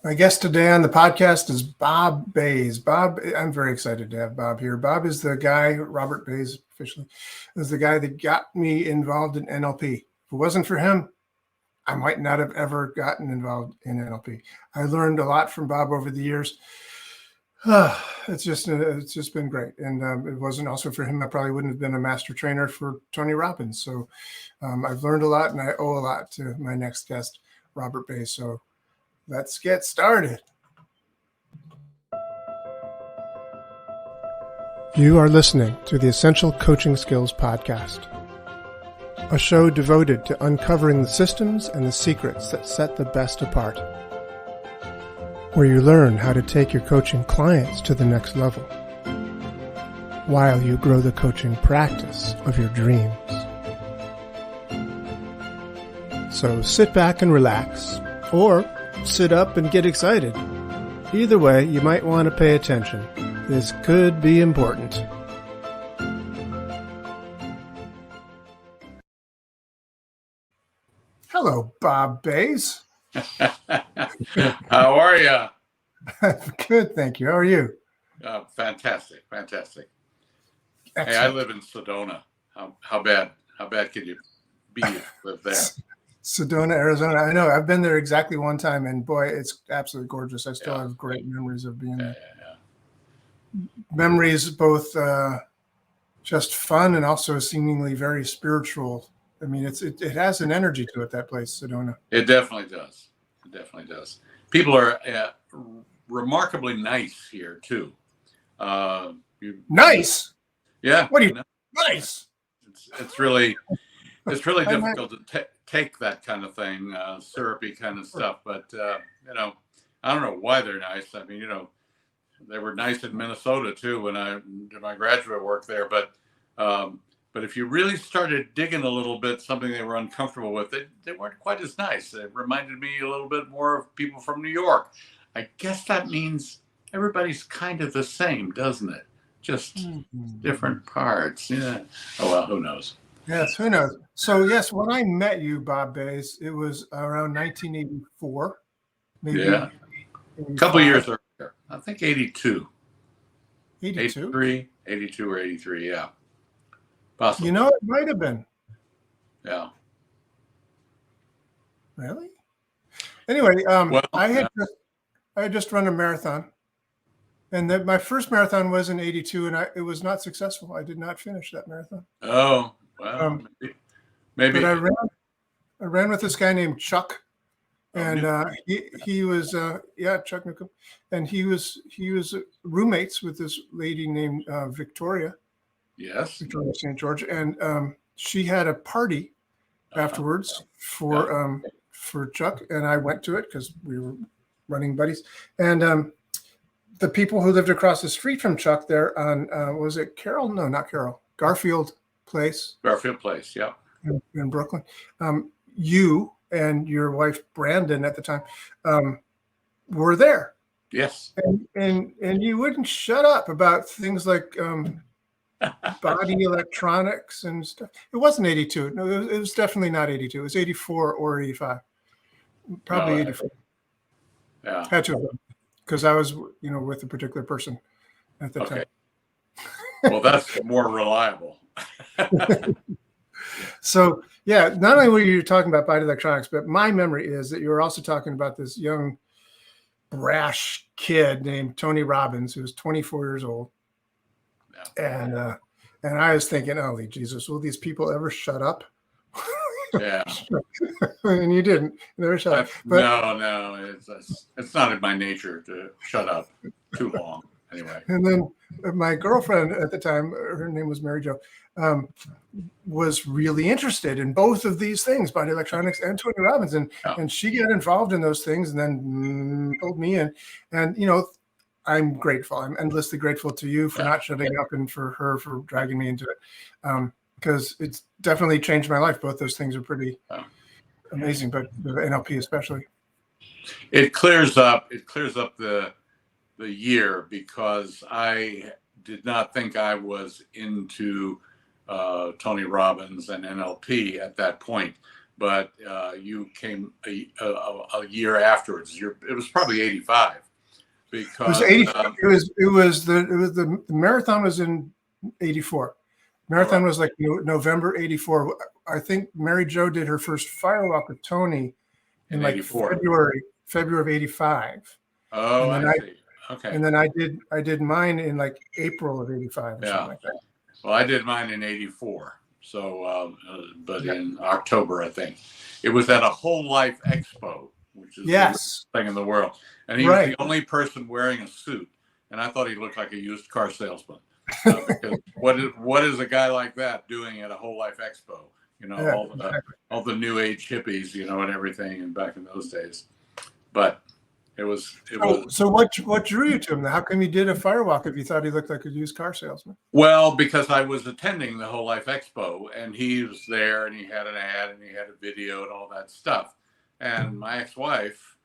My guest today on the podcast is Bob Bays. Bob, I'm very excited to have Bob here. Bob is the guy, Robert Bays officially, is the guy that got me involved in NLP. If it wasn't for him, I might not have ever gotten involved in NLP. I learned a lot from Bob over the years. It's just been great. And it wasn't also for him, I probably wouldn't have been a master trainer for Tony Robbins. So I've learned a lot, and I owe a lot to my next guest, Robert Bays. So let's get started. You are listening to the Essential Coaching Skills Podcast, a show devoted to uncovering the systems and the secrets that set the best apart, where you learn how to take your coaching clients to the next level, while you grow the coaching practice of your dreams. So sit back and relax, or sit up and get excited. Either way, you might want to pay attention. This could be important. Hello, Bob Bays. How are you? Good, thank you. How are you? Fantastic. Excellent. Hey, I live in Sedona. How bad can you be to live there? Sedona, Arizona. I know. I've been there exactly one time, and boy, it's absolutely gorgeous. I still have great memories of being there. Memories both just fun and also seemingly very spiritual. I mean, it has an energy to it, that place, Sedona. It definitely does. People are remarkably nice here too. Nice. Yeah. What do you know? Nice. It's really difficult to take that kind of thing, syrupy kind of stuff. But I don't know why they're nice. I mean, they were nice in Minnesota too when I did my graduate work there. But if you really started digging a little bit, something they were uncomfortable with, they weren't quite as nice. It reminded me a little bit more of people from New York. I guess that means everybody's kind of the same, doesn't it? Just different parts. Yeah. Oh, well, who knows? Yes, who knows? So, yes, when I met you, Bob Bays, it was around 1984. Maybe. Yeah. A couple years earlier. I think 82. 82? 82 or 83, yeah. Possibly. It might have been. Yeah. Really? Anyway, I had just run a marathon, and my first marathon was in 82, and it was not successful. I did not finish that marathon. Oh, well, maybe. But I ran with this guy named Chuck, and he was Chuck Newcomb, and he was roommates with this lady named Victoria. Yes. Victoria St. George, and she had a party afterwards for Chuck, and I went to it because we were running buddies. And the people who lived across the street from Chuck there on was it Carroll? No, not Carroll. Garfield Place. Garfield Place, yeah. In Brooklyn. You and your wife Brandon at the time were there. Yes. And you wouldn't shut up about things like body electronics and stuff. It wasn't 82. No, it was definitely not 82. It was 84 or 85. Probably 84. Yeah. Had to have been, because I was, with a particular person at the time. Well, that's more reliable. So, yeah, not only were you talking about body electronics, but my memory is that you were also talking about this young, brash kid named Tony Robbins, who was 24 years old. Yeah. And I was thinking, holy Jesus, will these people ever shut up? Yeah. And you didn't. You never shut up. But, no, it's not in my nature to shut up too long. Anyway. And then my girlfriend at the time, her name was Mary Jo, was really interested in both of these things, body electronics and Tony Robbins. And she got involved in those things and then pulled me in. And, I'm grateful. I'm endlessly grateful to you for not shutting up and for her for dragging me into it. Because it's definitely changed my life. Both those things are pretty amazing, but the NLP especially. It clears up the year, because I did not think I was into Tony Robbins and NLP at that point. but you came a year afterwards. It was probably 85 It was because 80. The marathon was in 84. Marathon was like November 84. I think Mary Jo did her first firewalk with Tony in like 84. February of 85. Oh, I see. Okay. And then I did mine in like April of 85 or something like that. Well, I did mine in 84. So, but in October, I think. It was at a Whole Life Expo, which is the worst thing in the world. And he was the only person wearing a suit. And I thought he looked like a used car salesman. Because what is a guy like that doing at a Whole Life Expo? You know, all the new age hippies, you know, and everything, and back in those days. But it was. So what drew you to him? How come you did a firewalk if you thought he looked like a used car salesman? Well, because I was attending the Whole Life Expo, and he was there, and he had an ad, and he had a video, and all that stuff. And my ex-wife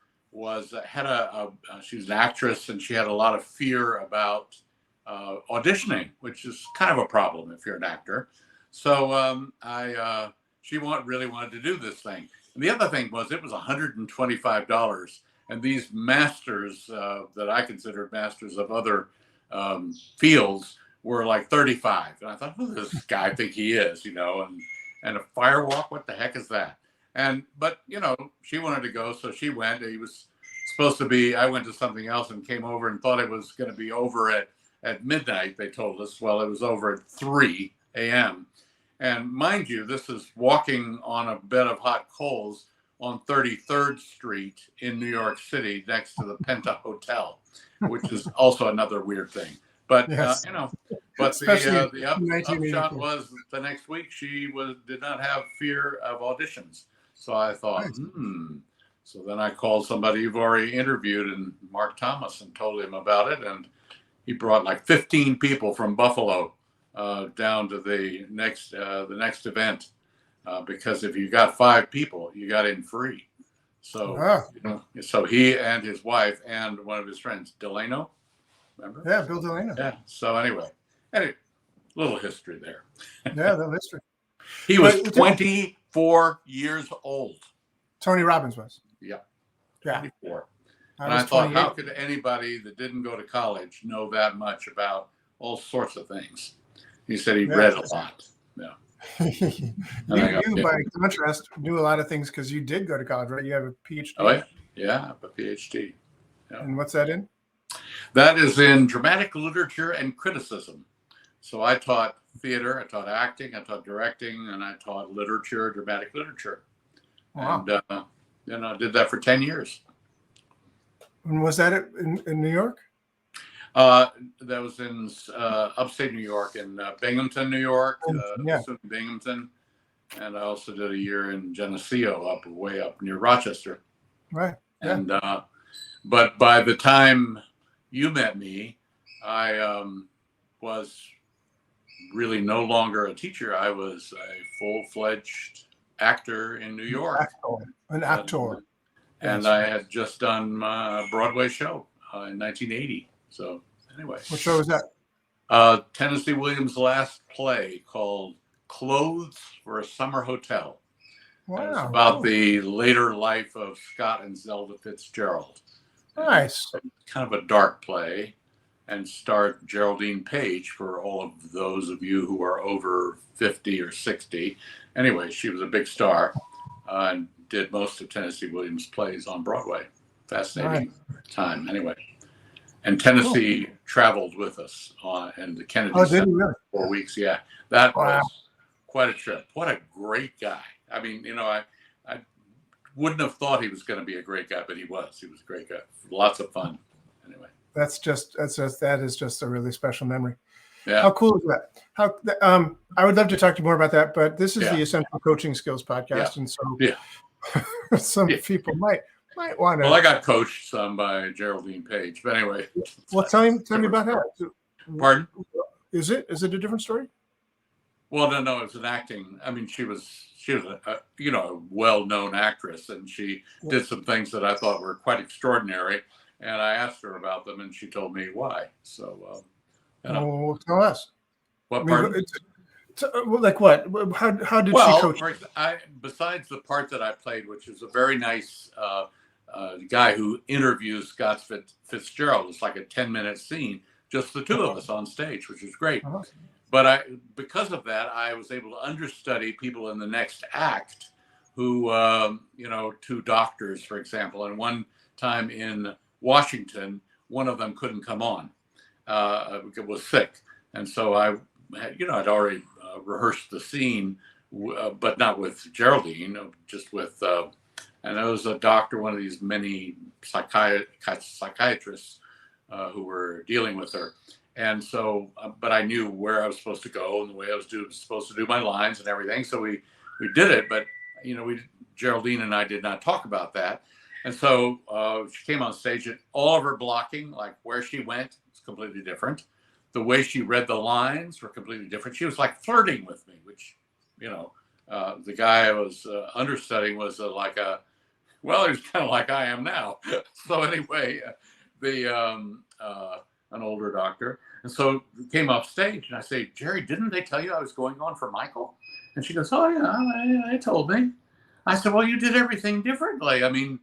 she's an actress, and she had a lot of fear about auditioning, which is kind of a problem if you're an actor. So she really wanted to do this thing. And the other thing was it was $125. And these masters that I considered masters of other fields were like 35. And I thought, who does this guy think he is, you know? And a firewalk, what the heck is that? But, you know, she wanted to go, so she went. He was supposed to be, I went to something else and came over and thought it was going to be over at midnight, they told us. Well, it was over at 3 a.m. And mind you, this is walking on a bed of hot coals on 33rd Street in New York City next to the Penta Hotel, which is also another weird thing. But, you know, but the upshot was the next week she did not have fear of auditions. So I thought, So then I called somebody you've already interviewed, and Mark Thomas, and told him about it. And he brought like 15 people from Buffalo down to the next event. Because if you got 5 people, you got in free. So, you know, so he and his wife and one of his friends, Delano, remember? Yeah, Bill Delano. Yeah. So anyway, little history there. Yeah, little history. He was 24 years old. Tony Robbins was. Yeah. 24. And I thought, how could anybody that didn't go to college know that much about all sorts of things? He said he read a lot. Yeah. You, by contrast, knew a lot of things because you did go to college, right? You have a Ph.D. Oh, yeah, I have a Ph.D. Yeah. And what's that in? That is in dramatic literature and criticism. So I taught theater, I taught acting, I taught directing, and I taught literature, dramatic literature. Wow. And, you know, I did that for 10 years. And was that in New York? That was in upstate New York, in Binghamton, New York, Binghamton. And I also did a year in Geneseo, way up near Rochester. Right. Yeah. And but by the time you met me, I was really no longer a teacher. I was a full-fledged actor in New York. An actor. And I had just done my Broadway show in 1980. So anyway. What show was that? Tennessee Williams' last play called Clothes for a Summer Hotel. Wow. It's about the later life of Scott and Zelda Fitzgerald. Nice. Kind of a dark play, and starred Geraldine Page, for all of those of you who are over 50 or 60. Anyway, she was a big star and did most of Tennessee Williams' plays on Broadway. Fascinating time. Anyway. And Tennessee traveled with us in the Kennedy Center for 4 weeks. Yeah, that was quite a trip. What a great guy. I mean, you know, I wouldn't have thought he was going to be a great guy, but he was. He was a great guy. Lots of fun. Anyway. That is just a really special memory. Yeah. How cool is that? I would love to talk to you more about that, but this is the Essential Coaching Skills podcast, and so some people might want to. Well, I got coached some by Geraldine Page, but anyway. Well, tell me about her. Pardon? Is it a different story? Well, no, it's an acting. I mean, she was a well-known actress, and she did some things that I thought were quite extraordinary. And I asked her about them, and she told me why. So, tell us. What part? So, like what? How did she Well, coach? besides the part that I played, which is a very nice guy who interviews Scott Fitzgerald, it's like a 10-minute scene, just the two of us on stage, which is great. Uh-huh. But because of that, I was able to understudy people in the next act who, two doctors, for example. And one time in Washington, one of them couldn't come on, was sick. And so I'd already rehearsed the scene, but not with Geraldine, just with, and it was a doctor, one of these many psychiatrists who were dealing with her. And so, but I knew where I was supposed to go and the way I was supposed to do my lines and everything. So we did it, but Geraldine and I did not talk about that. And so she came on stage, and all of her blocking, like where she went, was completely different. The way she read the lines were completely different. She was like flirting with me, which, the guy I was understudying was he was kind of like I am now. So anyway, an older doctor. And so came off stage, and I say, Jerry, didn't they tell you I was going on for Michael? And she goes, oh yeah, they told me. I said, well, you did everything differently. I mean,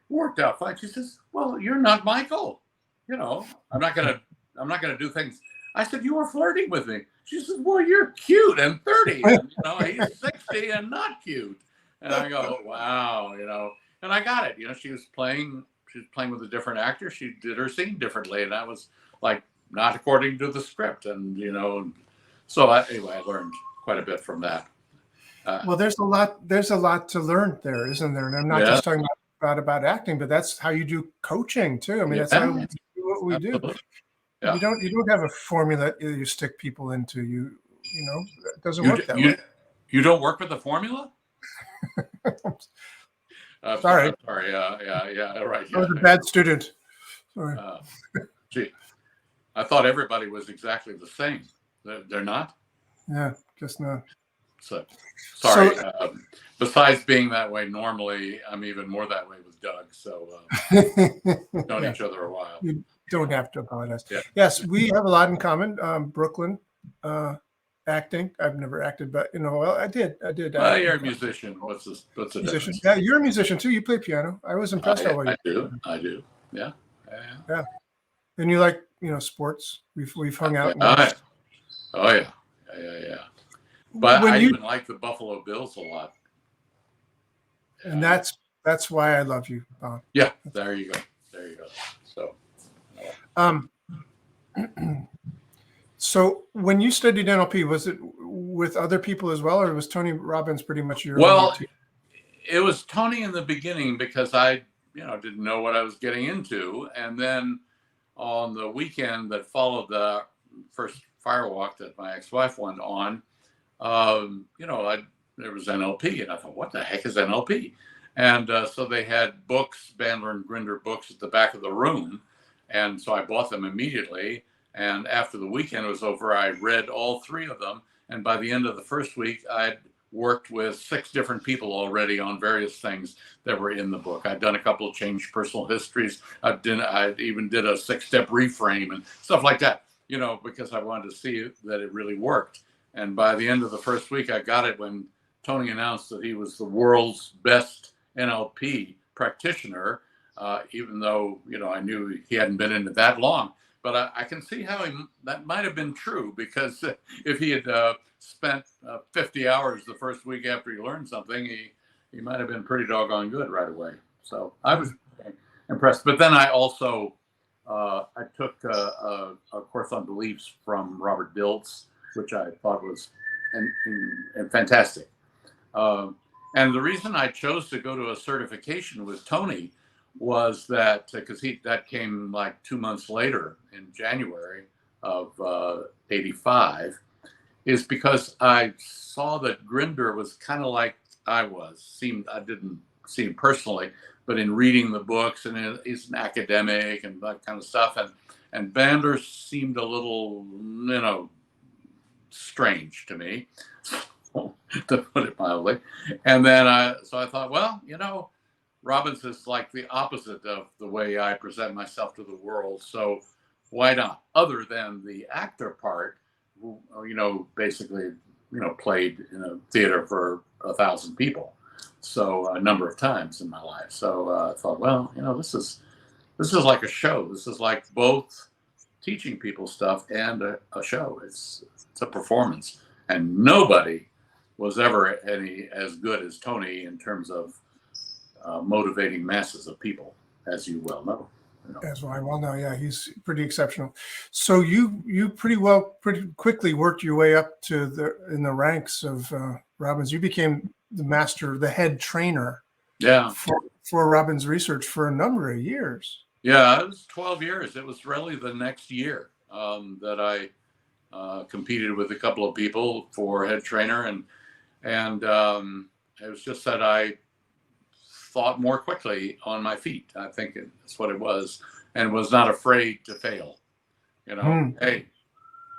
worked out fine. She says, well, you're not Michael. I'm not gonna do things. I said, you were flirting with me. She says, well, you're cute and 30, and he's 60 and not cute. And I go, wow, and I got it. She was playing with a different actor. She did her scene differently, and that was like not according to the script. And so anyway, I learned quite a bit from that. Well, there's a lot to learn there, isn't there? And I'm not just talking about acting, but that's how you do coaching too. I mean, that's how we do what we do. Yeah. You don't have a formula you stick people into. It doesn't work that way. You don't work with a formula? Sorry. Sorry. Yeah. Right. I was a bad student. Sorry. Gee, I thought everybody was exactly the same. They're not? Yeah, just not. So, sorry. Besides being that way, normally I'm even more that way with Doug. So known each other a while. You don't have to apologize. Yeah. Yes, we have a lot in common. Brooklyn, acting. I've never acted, but I did. You're a musician. What's the musician? Yeah, you're a musician too. You play piano. I was impressed by what you I do. Yeah. And you like sports. We've hung out. Oh yeah. But I even like the Buffalo Bills a lot. And that's why I love you, Bob. Yeah, there you go. So, so when you studied NLP, was it with other people as well, or was Tony Robbins pretty much your Well, it was Tony in the beginning, because I didn't know what I was getting into. And then on the weekend that followed the first firewalk that my ex-wife went on, there was NLP, and I thought, what the heck is NLP? And so they had books, Bandler and Grinder books, at the back of the room. And so I bought them immediately. And after the weekend was over, I read all 3 of them. And by the end of the first week, I'd worked with 6 different people already on various things that were in the book. I'd done a couple of changed personal histories. I even did a 6-step reframe and stuff like that, because I wanted to see that it really worked. And by the end of the first week, I got it when Tony announced that he was the world's best NLP practitioner, even though, I knew he hadn't been in it that long. But I can see how that might have been true, because if he had spent 50 hours the first week after he learned something, he might have been pretty doggone good right away. So I was impressed. But then I also, I took a course on beliefs from Robert Dilts, which I thought was and fantastic. And the reason I chose to go to a certification with Tony was that because that came like 2 months later in January of '85, is because I saw that Grinder was kind of like I didn't see him personally, but in reading the books, and he's an academic and that kind of stuff, and Bandler seemed a little strange to me, to put it mildly. And then so I thought, well, Robbins is like the opposite of the way I present myself to the world. So why not? Other than the actor part, basically played in a theater for 1,000 people, so a number of times in my life. So I thought, well, this is like a show. This is like both teaching people stuff and a show. It's a performance, and nobody was ever any as good as Tony in terms of motivating masses of people, as you well know. As I well know, yeah, he's pretty exceptional. So you pretty quickly worked your way up in the ranks of Robbins. You became the head trainer. Yeah. For Robbins Research for a number of years. Yeah, it was 12 years. It was really the next year that I competed with a couple of people for head trainer, and it was just that I thought more quickly on my feet. I think that's what it was, and was not afraid to fail. Hey,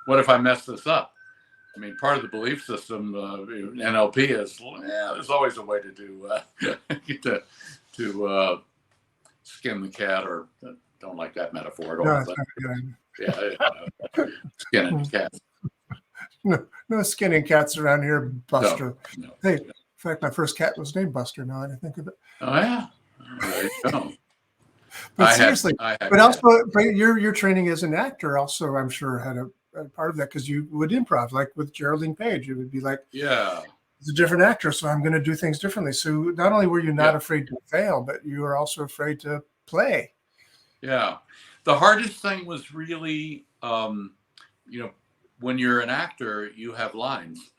what if I mess this up? I mean, part of the belief system NLP is, there's always a way to do to skin the cat, or don't like that metaphor at all. But, skinning cats. No skinning cats around here, Buster. No. Hey, in fact, my first cat was named Buster. Now that I think of it. Oh yeah. There you go. But seriously, your training as an actor also, I'm sure, had a part of that, because you would improv, like with Geraldine Page. It would be like, yeah, it's a different actor, so I'm going to do things differently. So not only were you not afraid to fail, but you were also afraid to play. Yeah, the hardest thing was really, when you're an actor, you have lines.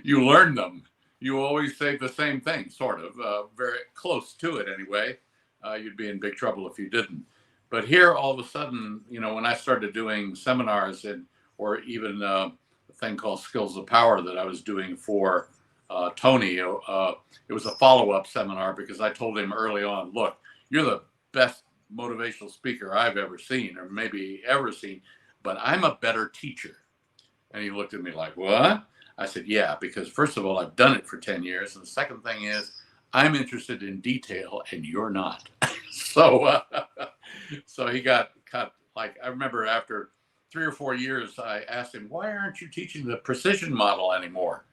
You learn them. You always say the same thing, sort of, very close to it anyway. You'd be in big trouble if you didn't. But here, all of a sudden, when I started doing seminars or even a thing called Skills of Power that I was doing for Tony, it was a follow-up seminar, because I told him early on, look, you're the best motivational speaker I've ever seen, or maybe ever seen, but I'm a better teacher. And he looked at me like, what? I said, yeah, because first of all, I've done it for 10 years. And the second thing is, I'm interested in detail and you're not. So he got cut. Like, I remember after 3 or 4 years, I asked him, why aren't you teaching the precision model anymore?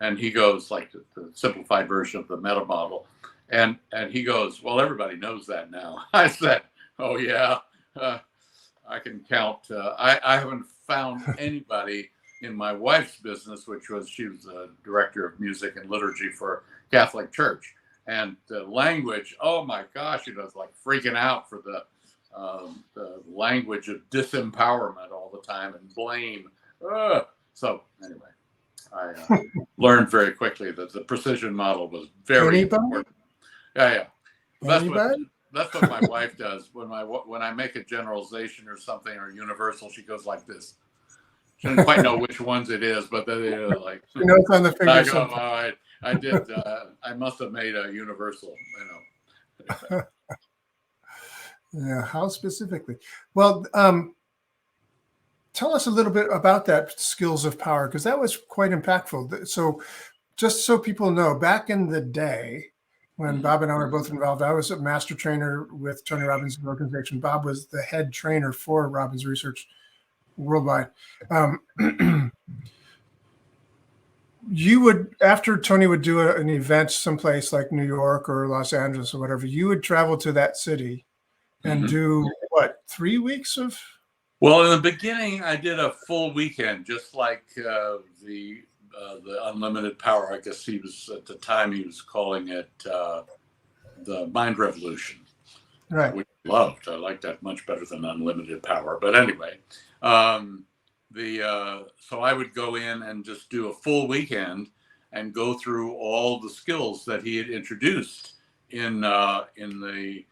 And he goes, like the simplified version of the meta model. And he goes, well, everybody knows that now. I said, oh yeah, I can count. I haven't found anybody in my wife's business, she was a director of music and liturgy for Catholic Church. And the language, oh my gosh, was like freaking out for the language of disempowerment all the time and blame. So anyway, I learned very quickly that the precision model was very important. Yeah. That's what my wife does when I make a generalization or something, or universal. She goes like this. She doesn't quite know which ones it is, but they're like. You know, it's on the finger. I go, oh, I did. I must have made a universal. Yeah. How specifically? Well, tell us a little bit about that Skills of Power, because that was quite impactful. So, just so people know, back in the day, when Bob and I were both involved, I was a master trainer with Tony Robbins' organization. Bob was the head trainer for Robbins Research worldwide. You would, after Tony would do an event someplace like New York or Los Angeles or whatever, you would travel to that city and do what, 3 weeks of? Well, in the beginning, I did a full weekend, just like the Unlimited Power. I guess he was, at the time, he was calling it the Mind Revolution, right? Which I loved. I liked that much better than Unlimited Power. But anyway, so I would go in and just do a full weekend and go through all the skills that he had introduced in the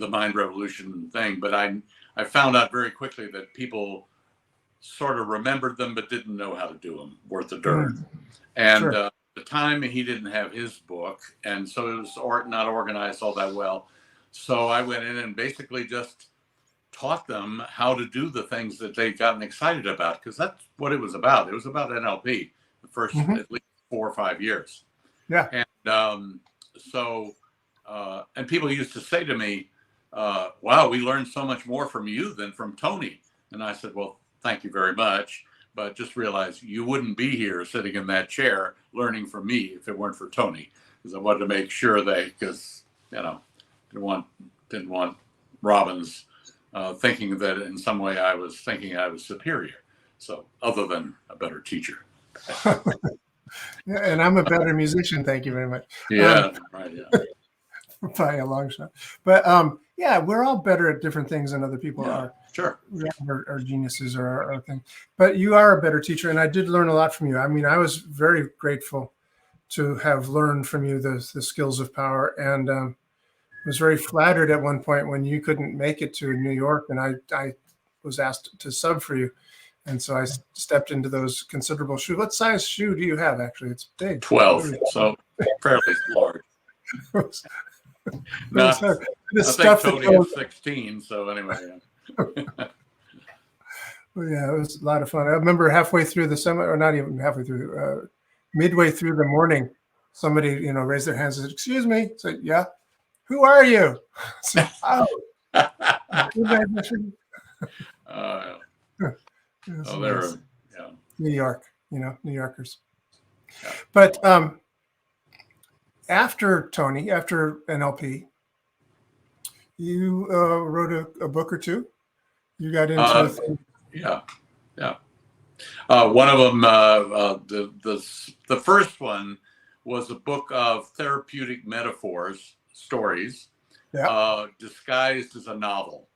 Mind Revolution thing. But I found out very quickly that people sort of remembered them but didn't know how to do them worth a darn. And at the time, he didn't have his book, and so it was not organized all that well. So I went in and basically just taught them how to do the things that they'd gotten excited about, because that's what it was about. It was about NLP the first at least 4 or 5 years. Yeah. And and people used to say to me, wow, we learned so much more from you than from Tony. And I said, well, thank you very much. but just realize you wouldn't be here sitting in that chair learning from me if it weren't for Tony, because I wanted to make sure because didn't want Robbins thinking that in some way I was thinking I was superior. So other than a better teacher. Yeah, and I'm a better musician. Thank you very much. Yeah, right. Yeah. By a long shot. But yeah, we're all better at different things than other people are. Sure. Our geniuses or our thing. But you are a better teacher, and I did learn a lot from you. I mean, I was very grateful to have learned from you the skills of power, and was very flattered at one point when you couldn't make it to New York, and I was asked to sub for you. And so I stepped into those considerable shoes. What size shoe do you have, actually? It's big. 12, so fairly large. Not, I think Tony is 16, so anyway. Well, yeah, it was a lot of fun. I remember halfway through the seminar, or not even halfway through, midway through the morning, somebody, raised their hands and said, "Excuse me." I said, "Yeah, who are you?" So, they're New York, New Yorkers. Yeah. But after NLP, you wrote a book or two. You got into yeah. One of them, the first one was a book of therapeutic metaphors, stories, disguised as a novel.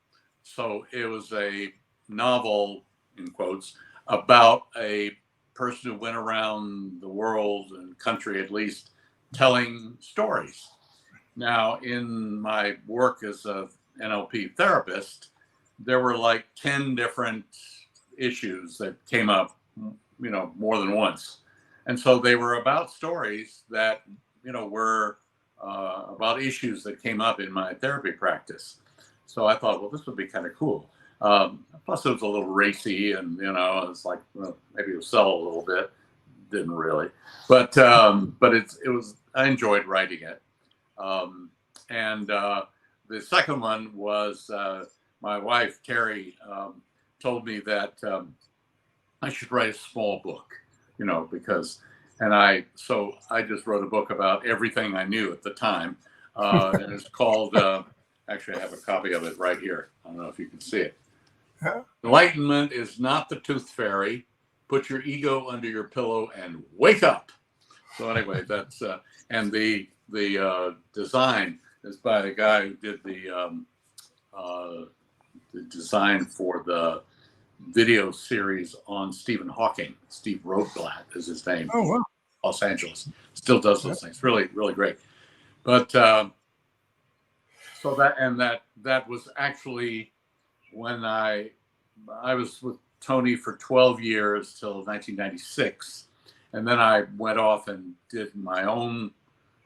So it was a novel, in quotes, about a person who went around the world and country, at least, telling stories. Now, in my work as a NLP therapist, there were like 10 different issues that came up, more than once. And so they were about stories that, were about issues that came up in my therapy practice. So I thought, well, this would be kind of cool. Plus it was a little racy and, it's like, well, maybe it'll sell a little bit. Didn't really, but I enjoyed writing it. And the second one was my wife, Terry, told me that I should write a small book, I just wrote a book about everything I knew at the time. And it's called, actually I have a copy of it right here. I don't know if you can see it. Enlightenment is not the tooth fairy. Put your ego under your pillow and wake up. So anyway, that's and the design is by the guy who did the design for the video series on Stephen Hawking. Steve Rothblatt is his name. Oh, wow. Los Angeles. Still does those things. Really, really great. But so that was actually when I was with Tony for 12 years till 1996. And then I went off and did my own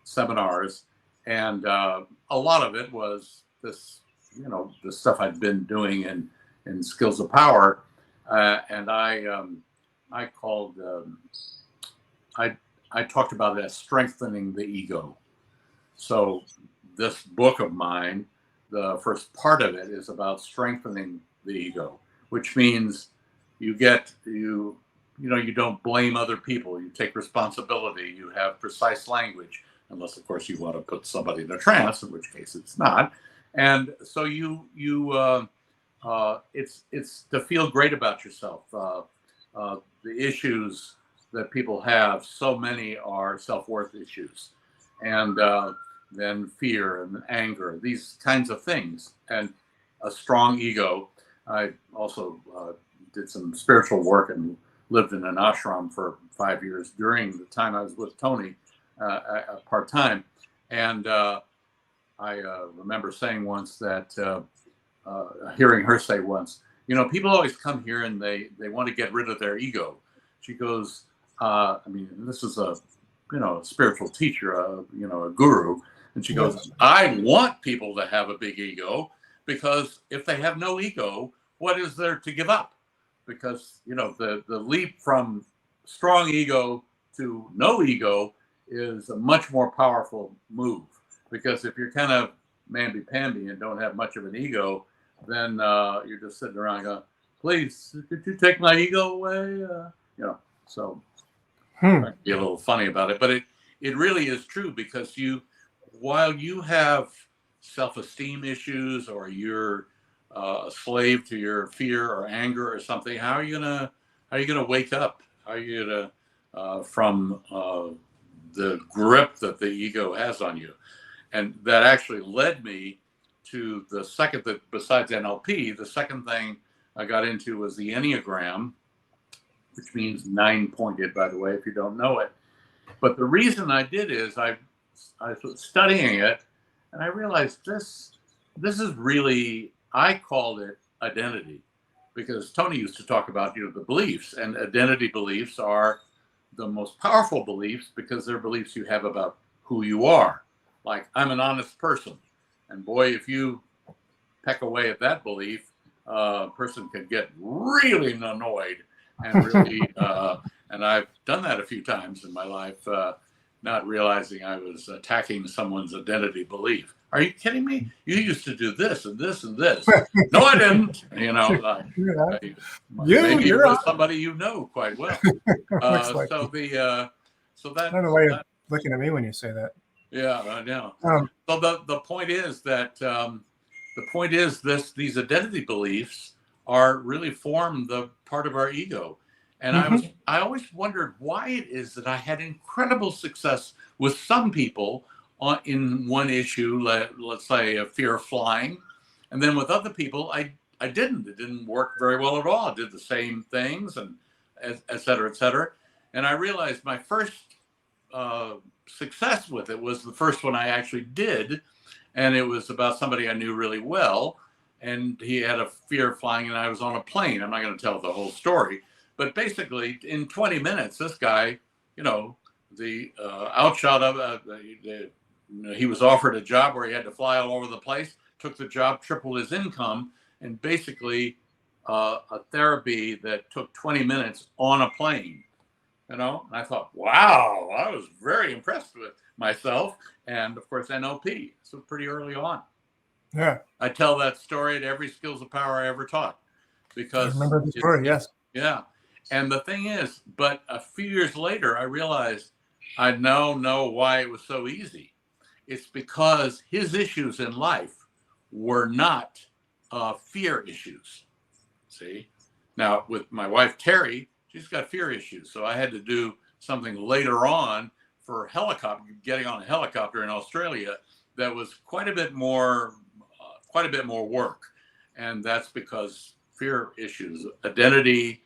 seminars. And a lot of it was this, the stuff I'd been doing in Skills of Power. And I talked about it as strengthening the ego. So this book of mine, the first part of it is about strengthening the ego, which means you don't blame other people. You take responsibility. You have precise language, unless of course you want to put somebody in a trance, in which case it's not. And so it's to feel great about yourself. The issues that people have, so many are self-worth issues, and then fear and anger, these kinds of things, and a strong ego. I also did some spiritual work and lived in an ashram for 5 years during the time I was with Tony part-time. And I remember saying once that, hearing her say once, people always come here and they want to get rid of their ego. She goes, this is a spiritual teacher, a guru. And she goes, I want people to have a big ego, because if they have no ego, what is there to give up? Because, the leap from strong ego to no ego is a much more powerful move. Because if you're kind of mamby-pamby and don't have much of an ego, then you're just sitting around going, please, could you take my ego away? So Hmm. I be a little funny about it, but it really is true, because while you have self-esteem issues, or you're a slave to your fear or anger or something, how are you gonna wake up? How are you gonna from the grip that the ego has on you? And that actually led me to the second, that besides NLP, the second thing I got into was the Enneagram, which means 9-pointed, by the way, if you don't know it. But the reason I did is I was studying it, and I realized this is really, I called it identity, because Tony used to talk about, the beliefs, and identity beliefs are the most powerful beliefs, because they're beliefs you have about who you are. Like, I'm an honest person. And boy, if you peck away at that belief, a person can get really annoyed and really, and I've done that a few times in my life, not realizing I was attacking someone's identity belief. Are you kidding me? You used to do this and this and this. No, I didn't. Maybe it was somebody you know quite well. Like so that. I don't know why you're looking at me when you say that. Yeah, I know. So the point is that these identity beliefs are really form the part of our ego. And I always wondered why it is that I had incredible success with some people in one issue, let's say a fear of flying, and then with other people I didn't. It didn't work very well at all. I did the same things, and et cetera, et cetera. And I realized my first success with it was the first one I actually did, and it was about somebody I knew really well, and he had a fear of flying, and I was on a plane. I'm not going to tell the whole story, but basically in 20 minutes, this guy, the outshot of he was offered a job where he had to fly all over the place, took the job, tripled his income, and basically a therapy that took 20 minutes on a plane. And I thought, wow, I was very impressed with myself. And of course, NLP. So pretty early on. Yeah. I tell that story at every Skills of Power I ever taught, because I remember the story. Yes. Yeah. And the thing is, but a few years later, I realized I now know why it was so easy. It's because his issues in life were not fear issues. See? Now, with my wife, Terry, she's got fear issues. So I had to do something later on for getting on a helicopter in Australia that was quite a bit more work. And that's because fear issues, identity,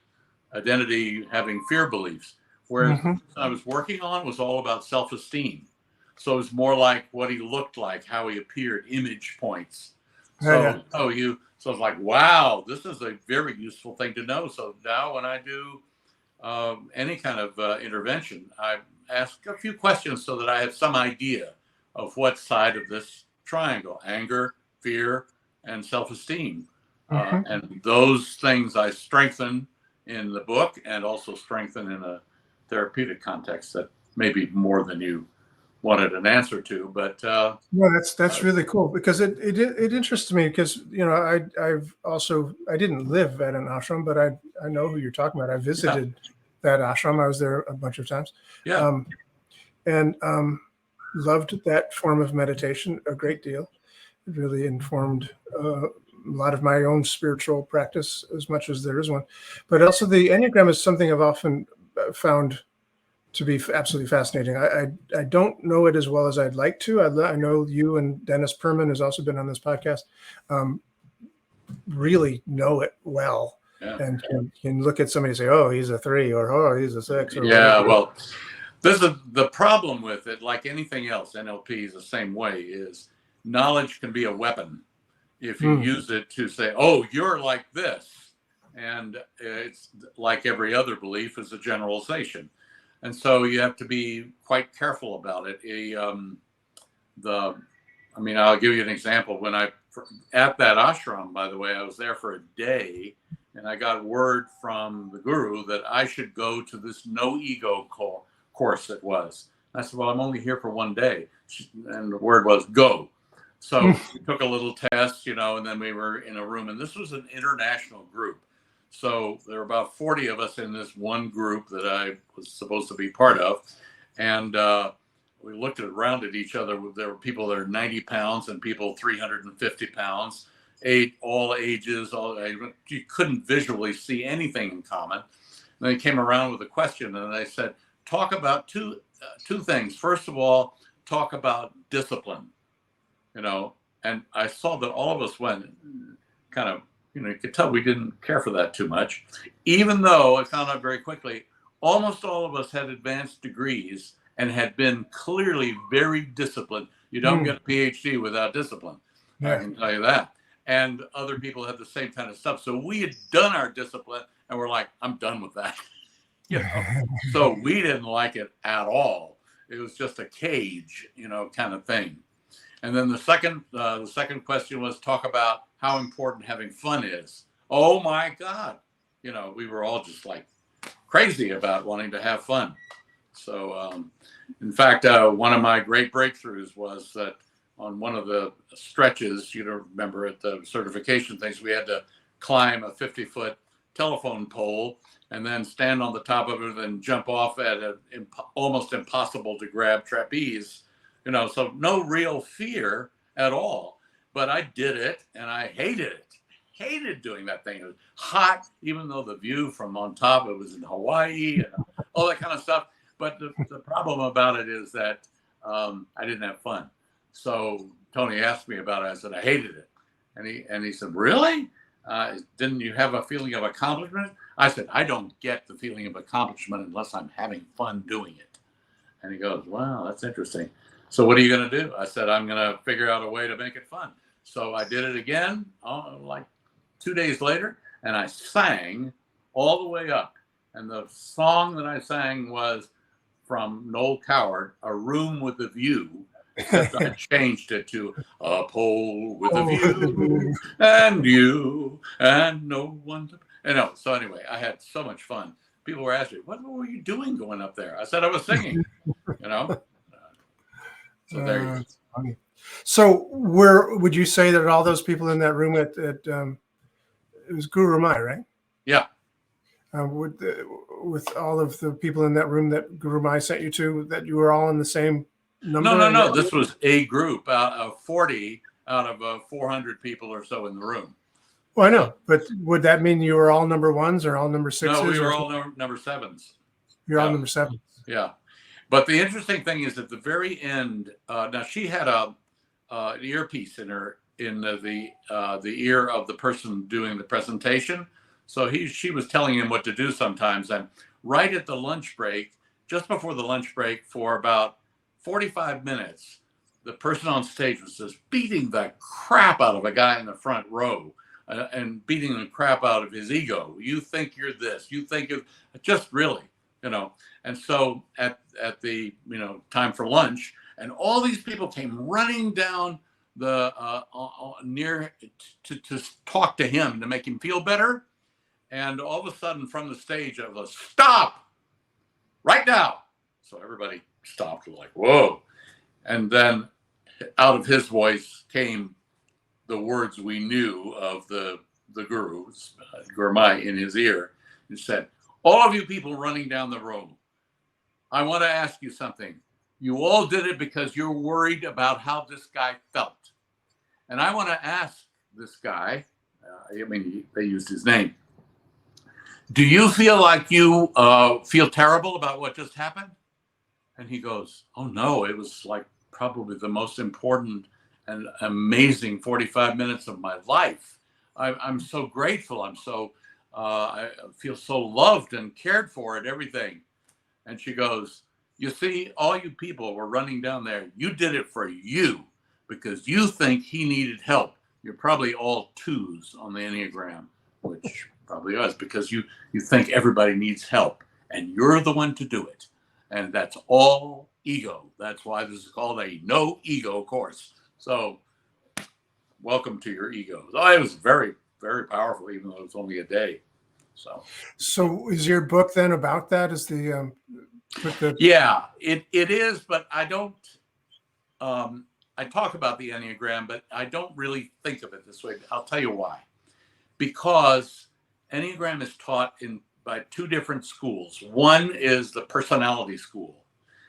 having fear beliefs. Whereas I was working on was all about self-esteem. So it was more like what he looked like, how he appeared, image points. So so it's like, wow, this is a very useful thing to know. So now when I do any kind of intervention, I ask a few questions so that I have some idea of what side of this triangle: anger, fear, and self-esteem. And those things I strengthen in the book, and also strengthen in a therapeutic context that may be more than you wanted an answer to. But no, that's really cool, because it interests me, because I didn't live at an ashram, but I know who you're talking about. I visited that ashram. I was there a bunch of times. Yeah. And loved that form of meditation a great deal. It really informed a lot of my own spiritual practice, as much as there is one. But also the Enneagram is something I've often found to be absolutely fascinating. I don't know it as well as I'd like to. I know you and Dennis Perman, who's also been on this podcast, really know it well. Yeah. And can look at somebody and say, oh, he's a 3, or oh, he's a 6. Or whatever. Well, this is the problem with it. Like anything else, NLP is the same way. Is knowledge can be a weapon if you use it to say, oh, you're like this. And it's like every other belief is a generalization. And so you have to be quite careful about it. I'll give you an example. When at that ashram, by the way, I was there for a day, and I got word from the guru that I should go to this no ego course it was. I said, well, I'm only here for one day. And the word was go. So we took a little test, and then we were in a room, and this was an international group. So there were about 40 of us in this one group that I was supposed to be part of. And we looked around at each other. There were people that are 90 pounds and people 350 pounds, all ages. You couldn't visually see anything in common. And they came around with a question, and they said, talk about two things. First of all, talk about discipline, and I saw that all of us went kind of, you could tell we didn't care for that too much, even though I found out very quickly, almost all of us had advanced degrees and had been clearly very disciplined. You don't get a PhD without discipline. Yeah. I can tell you that. And other people had the same kind of stuff. So we had done our discipline and we're like, I'm done with that. So we didn't like it at all. It was just a cage, kind of thing. And then the second question was talk about how important having fun is. Oh my God. We were all just like crazy about wanting to have fun. So, in fact, one of my great breakthroughs was that on one of the stretches, remember at the certification things, we had to climb a 50-foot telephone pole and then stand on the top of it and jump off at an almost impossible to grab trapeze, so no real fear at all. But I did it and I hated it. Hated doing that thing. It was hot, even though the view from on top, it was in Hawaii and all that kind of stuff. But the problem about it is that I didn't have fun. So Tony asked me about it. I said, I hated it. And he said, really? Didn't you have a feeling of accomplishment? I said, I don't get the feeling of accomplishment unless I'm having fun doing it. And he goes, wow, that's interesting. So what are you going to do? I said, I'm going to figure out a way to make it fun. So I did it again, like 2 days later, and I sang all the way up. And the song that I sang was from Noel Coward, A Room with a View, except I changed it to A Pole with a View, and you, and no one to... So anyway, I had so much fun. People were asking, what were you doing going up there? I said I was singing, So there you go. Funny. So where would you say that all those people in that room at it was Guru Mai, right? Yeah. With all of the people in that room that Guru Mai sent you to, that you were all in the same number? No. This was a group out of 40 out of 400 people or so in the room. Well, I know, but would that mean you were all number ones or all number sixes? No, we were all number sevens. You're all number sevens. Yeah. But the interesting thing is at the very end, now she had an earpiece in the ear of the person doing the presentation. So she was telling him what to do sometimes. And right at the lunch break, just before the lunch break, for about 45 minutes, the person on stage was just beating the crap out of a guy in the front row and beating the crap out of his ego. You think you're this, you think of just really, And so at the, time for lunch, and all these people came running down the near to talk to him to make him feel better. And all of a sudden from the stage, I was stop right now. So everybody stopped, like, whoa. And then out of his voice came the words we knew of the gurus, Guru Mai, in his ear, and said, all of you people running down the road, I want to ask you something. You all did it because you're worried about how this guy felt. And I want to ask this guy, they used his name. Do you feel like you feel terrible about what just happened? And he goes, oh no, it was like probably the most important and amazing 45 minutes of my life. I'm so grateful. I feel so loved and cared for and everything. And she goes, you see, all you people were running down there. You did it for you because you think he needed help. You're probably all twos on the Enneagram, which probably was because you think everybody needs help and you're the one to do it. And that's all ego. That's why this is called a no ego course. So welcome to your ego. So it was very, very powerful, even though it was only a day. So is your book then about that? Is the yeah, it is, but I don't. I talk about the Enneagram, but I don't really think of it this way. I'll tell you why. Because Enneagram is taught by two different schools. One is the personality school,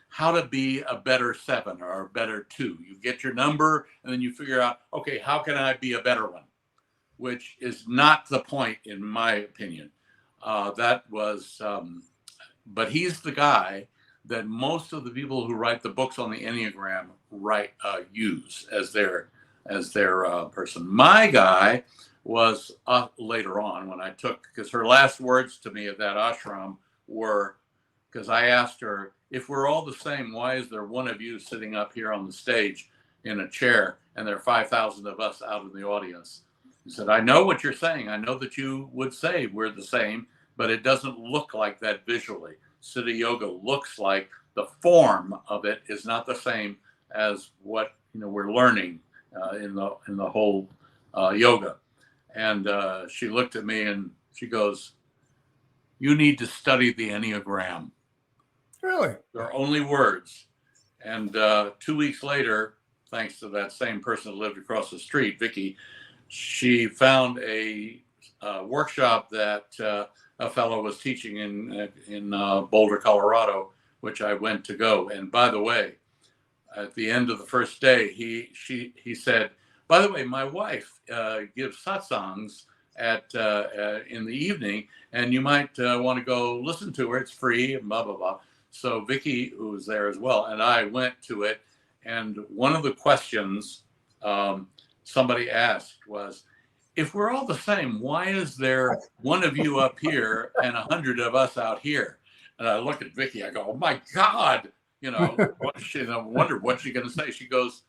how to be a better 7 or a better 2. You get your number and then you figure out, okay, how can I be a better one? Which is not the point, in my opinion. But he's the guy that most of the people who write the books on the Enneagram use as their person. My guy was later on when I took, because her last words to me at that ashram were, because I asked her, if we're all the same, why is there one of you sitting up here on the stage in a chair and there are 5,000 of us out in the audience? He said, I know what you're saying. I know that you would say we're the same, but it doesn't look like that visually. Siddha Yoga looks like the form of it is not the same as what we're learning in the whole yoga. And she looked at me and she goes, you need to study the Enneagram. Really? They're only words. And 2 weeks later, thanks to that same person that lived across the street, Vicky, she found a workshop that a fellow was teaching in Boulder, Colorado, which I went to go. And by the way, at the end of the first day, he said, by the way, my wife gives satsangs in the evening, and you might want to go listen to her. It's free, and blah, blah, blah. So Vicky, who was there as well, and I went to it. And one of the questions somebody asked was, if we're all the same, why is there one of you up here and 100 of us out here? And I look at Vicky, I go, oh my God, I wonder what she's going to say. She goes,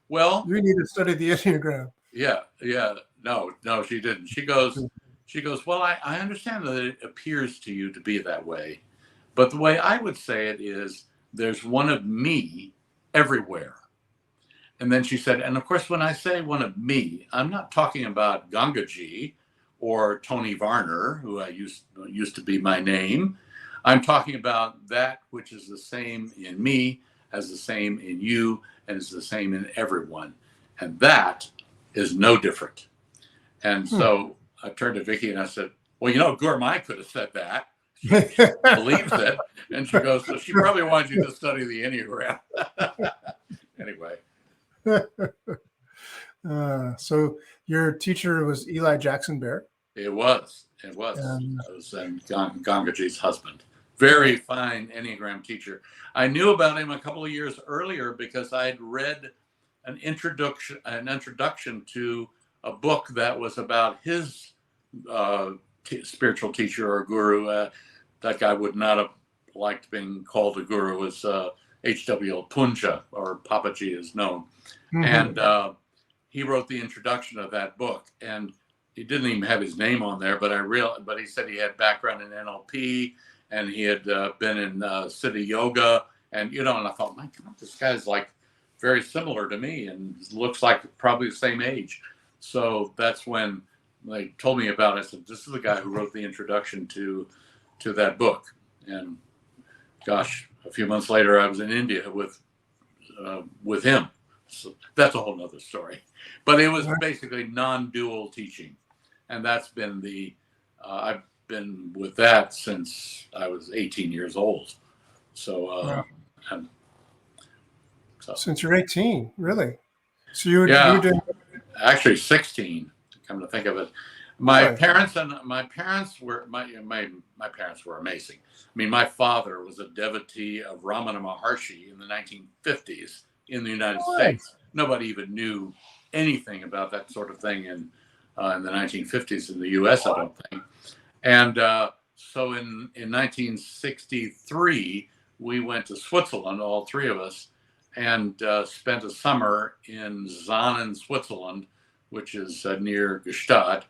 well, you need to study the Enneagram. Yeah. No, she didn't. She goes, well, I understand that it appears to you to be that way, but the way I would say it is there's one of me everywhere. And then she said, and of course, when I say one of me, I'm not talking about Gangaji or Tony Varner, who I used to be my name. I'm talking about that which is the same in me, as the same in you, and is the same in everyone. And that is no different. And so I turned to Vicky and I said, well, Gurmai could have said that. She believes it. And she goes, so she probably wanted you to study the Enneagram. Anyway. So your teacher was Eli Jackson Bear? It was. It was Gangaji's husband. Very fine Enneagram teacher. I knew about him a couple of years earlier because I'd read an introduction to a book that was about his spiritual teacher or guru. That guy would not have liked being called a guru. Was H.W. Punja, or Papaji is known. Mm-hmm. And he wrote the introduction of that book, and he didn't even have his name on there, but he said he had background in NLP, and he had been in Siddha Yoga, and and I thought, my God, this guy's like very similar to me and looks like probably the same age. So that's when they told me about it. I said, this is the guy who wrote the introduction to that book. And gosh, a few months later, I was in India with him. So that's a whole nother story. But it was basically non-dual teaching. And that's been I've been with that since I was 18 years old. So, since you're 18, really? So you were doing actually 16. Come to think of it, my parents were amazing. I mean, my father was a devotee of Ramana Maharshi in the 1950s in the United States. Nobody even knew anything about that sort of thing in the 1950s in the U.S. I don't think. And so in 1963, we went to Switzerland, all three of us, and spent a summer in Zanen, Switzerland, which is near Gstaad.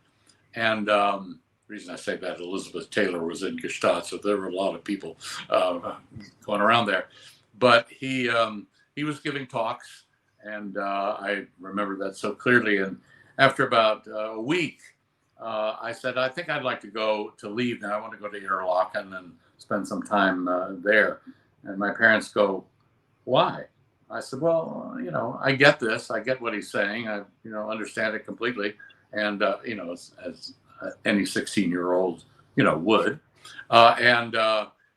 And the reason I say that, Elizabeth Taylor was in Gstaad, so there were a lot of people going around there. But he was giving talks, and I remember that so clearly. And after about a week, I said, I think I'd like to leave now. I want to go to Interlaken and spend some time there. And my parents go, why? I said, well, I get this. I get what he's saying. I, understand it completely. And, as any 16-year-old, would. And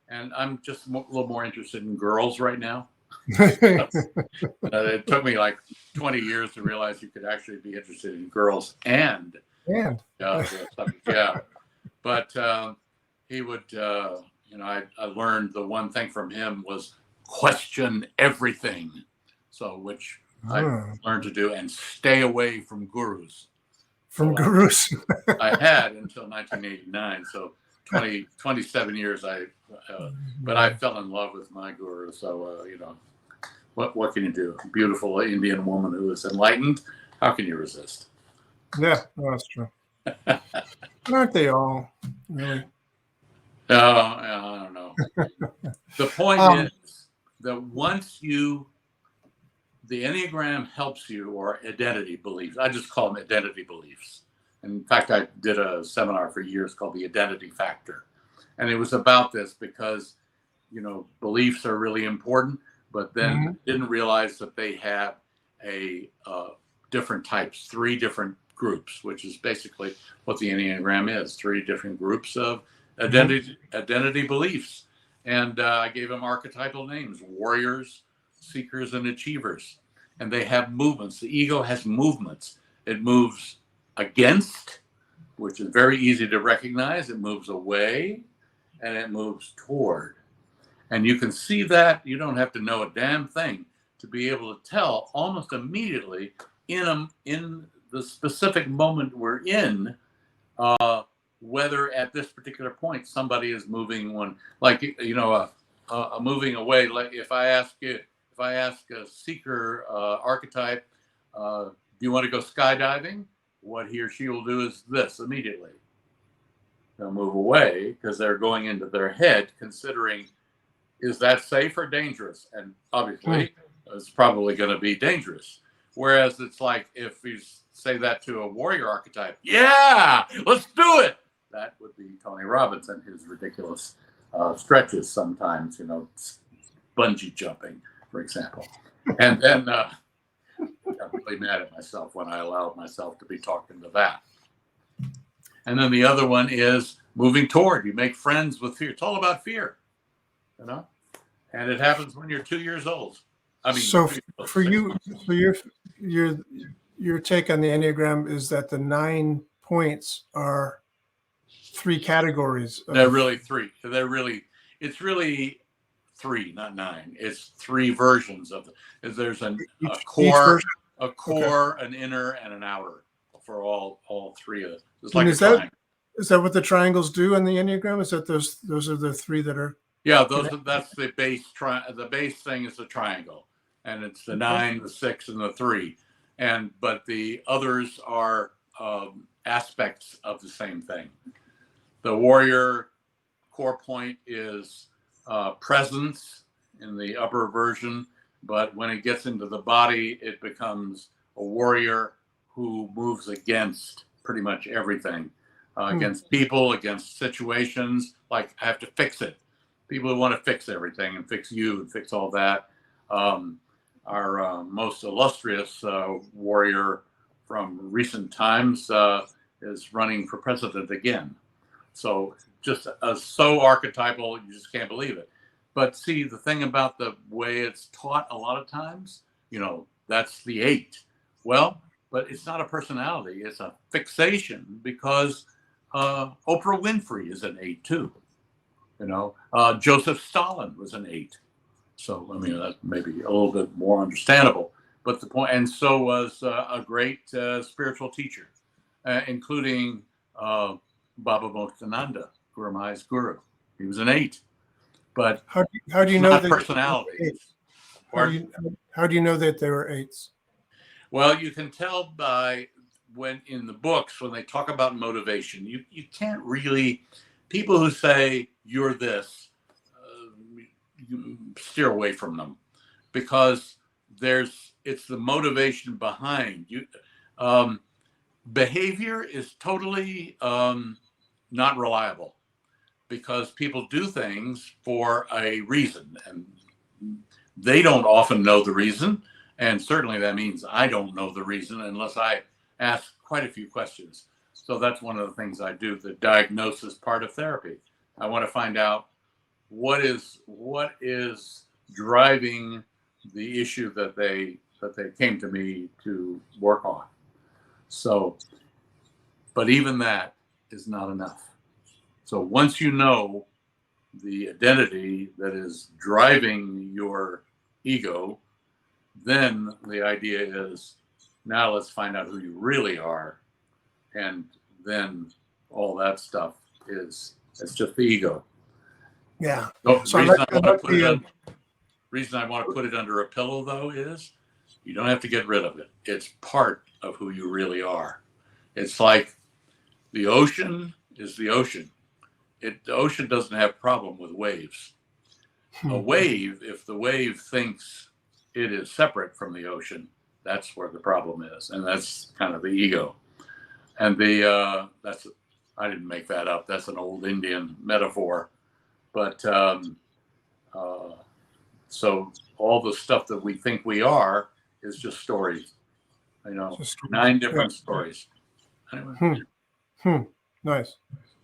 I'm just a little more interested in girls right now. It took me like 20 years to realize you could actually be interested in girls and yeah. But he would, I learned the one thing from him was question everything. So, which I learned to do, and stay away from gurus. From gurus. I had until 1989. So 27 years but I fell in love with my guru. So, what can you do? A beautiful Indian woman who is enlightened. How can you resist? Yeah, that's true. Aren't they all, really? I don't know. The point is that once the Enneagram helps you, or identity beliefs. I just call them identity beliefs. In fact, I did a seminar for years called the Identity Factor. And it was about this because, beliefs are really important, but then didn't realize that they have different types, 3 different groups, which is basically what the Enneagram is, 3 different groups of identity beliefs. And I gave them archetypal names: warriors, seekers, and achievers. And they have movements. The ego has movements. It moves against, which is very easy to recognize. It moves away, and it moves toward. And you can see that. You don't have to know a damn thing to be able to tell almost immediately in the specific moment we're in, whether at this particular point somebody is moving moving away. Like if I ask a seeker archetype, do you want to go skydiving? What he or she will do is this immediately. They'll move away because they're going into their head considering, is that safe or dangerous? And obviously it's probably going to be dangerous. Whereas it's like if you say that to a warrior archetype, yeah, let's do it. That would be Tony Robbins and his ridiculous stretches sometimes, bungee jumping, for example. And then I got really mad at myself when I allowed myself to be talked into that. And then the other one is moving toward. You make friends with fear. It's all about fear, and it happens when you're 2 years old. I mean, so for you, your take on the Enneagram is that the 9 points are 3 categories. They're really 3. It's really 3, not 9. It's 3 versions of it. There's a core, an inner, and an outer for all 3 of it. It's like is that what the triangles do in the Enneagram? Is that those are the 3 that are? Yeah, that's the base. The base thing is the triangle, and it's the 9, the 6, and the 3. But the others are aspects of the same thing. The warrior core point is presence in the upper version, but when it gets into the body, it becomes a warrior who moves against pretty much everything, against people, against situations. Like, I have to fix it. People who want to fix everything and fix you and fix all that. Our most illustrious warrior from recent times is running for president again. So just so archetypal, you just can't believe it. But see, the thing about the way it's taught a lot of times, that's the 8. Well, but it's not a personality. It's a fixation, because Oprah Winfrey is an 8 too. Joseph Stalin was an 8. So, I mean, that's maybe a little bit more understandable. But the point, and so was a great spiritual teacher, including Baba Muktananda, Guru Maharaj's guru. He was an 8. But how do you know that personalities? How do you know that they were 8s? Well, you can tell by when in the books, when they talk about motivation, you can't really, people who say you're this, you steer away from them, because it's the motivation behind you. Behavior is totally not reliable, because people do things for a reason, and they don't often know the reason. And certainly that means I don't know the reason unless I ask quite a few questions. So that's one of the things I do, the diagnosis part of therapy. I want to find out what is driving the issue that they came to me to work on. So, but even that is not enough. So once you know the identity that is driving your ego, then the idea is, now let's find out who you really are. And then all that stuff it's just the ego. Yeah. So So reason I want to put it under a pillow, though, is you don't have to get rid of it. It's part of who you really are. It's like the ocean is the ocean. The ocean doesn't have a problem with waves. A wave, if the wave thinks it is separate from the ocean, that's where the problem is. And that's kind of the ego. And I didn't make that up. That's an old Indian metaphor. But so all the stuff that we think we are is just stories. 9 different stories. Anyway. Nice.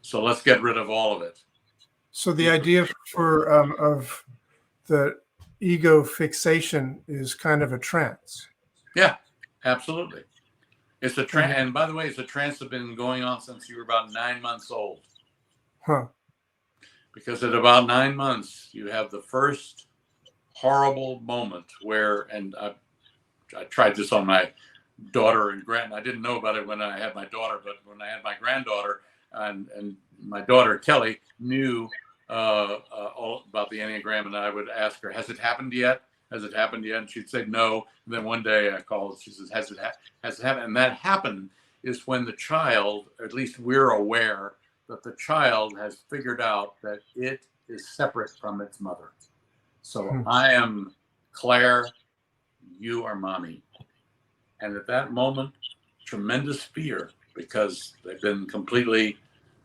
So let's get rid of all of it. So the idea for of the ego fixation is kind of a trance. Yeah, absolutely. It's a trance. And by the way, it's a trance that's been going on since you were about 9 months old. Huh. Because at about 9 months, you have the first horrible moment where, and I tried this on my daughter and I didn't know about it when I had my daughter, but when I had my granddaughter, and my daughter Kelly knew all about the Enneagram, and I would ask her, "Has it happened yet? Has it happened yet?" And she'd say no. And then one day I called. She says, "Has it happened?" And that happened is when the child, or at least we're aware that the child has figured out that it is separate from its mother. So I am Claire, you are mommy. And at that moment, tremendous fear, because they've been completely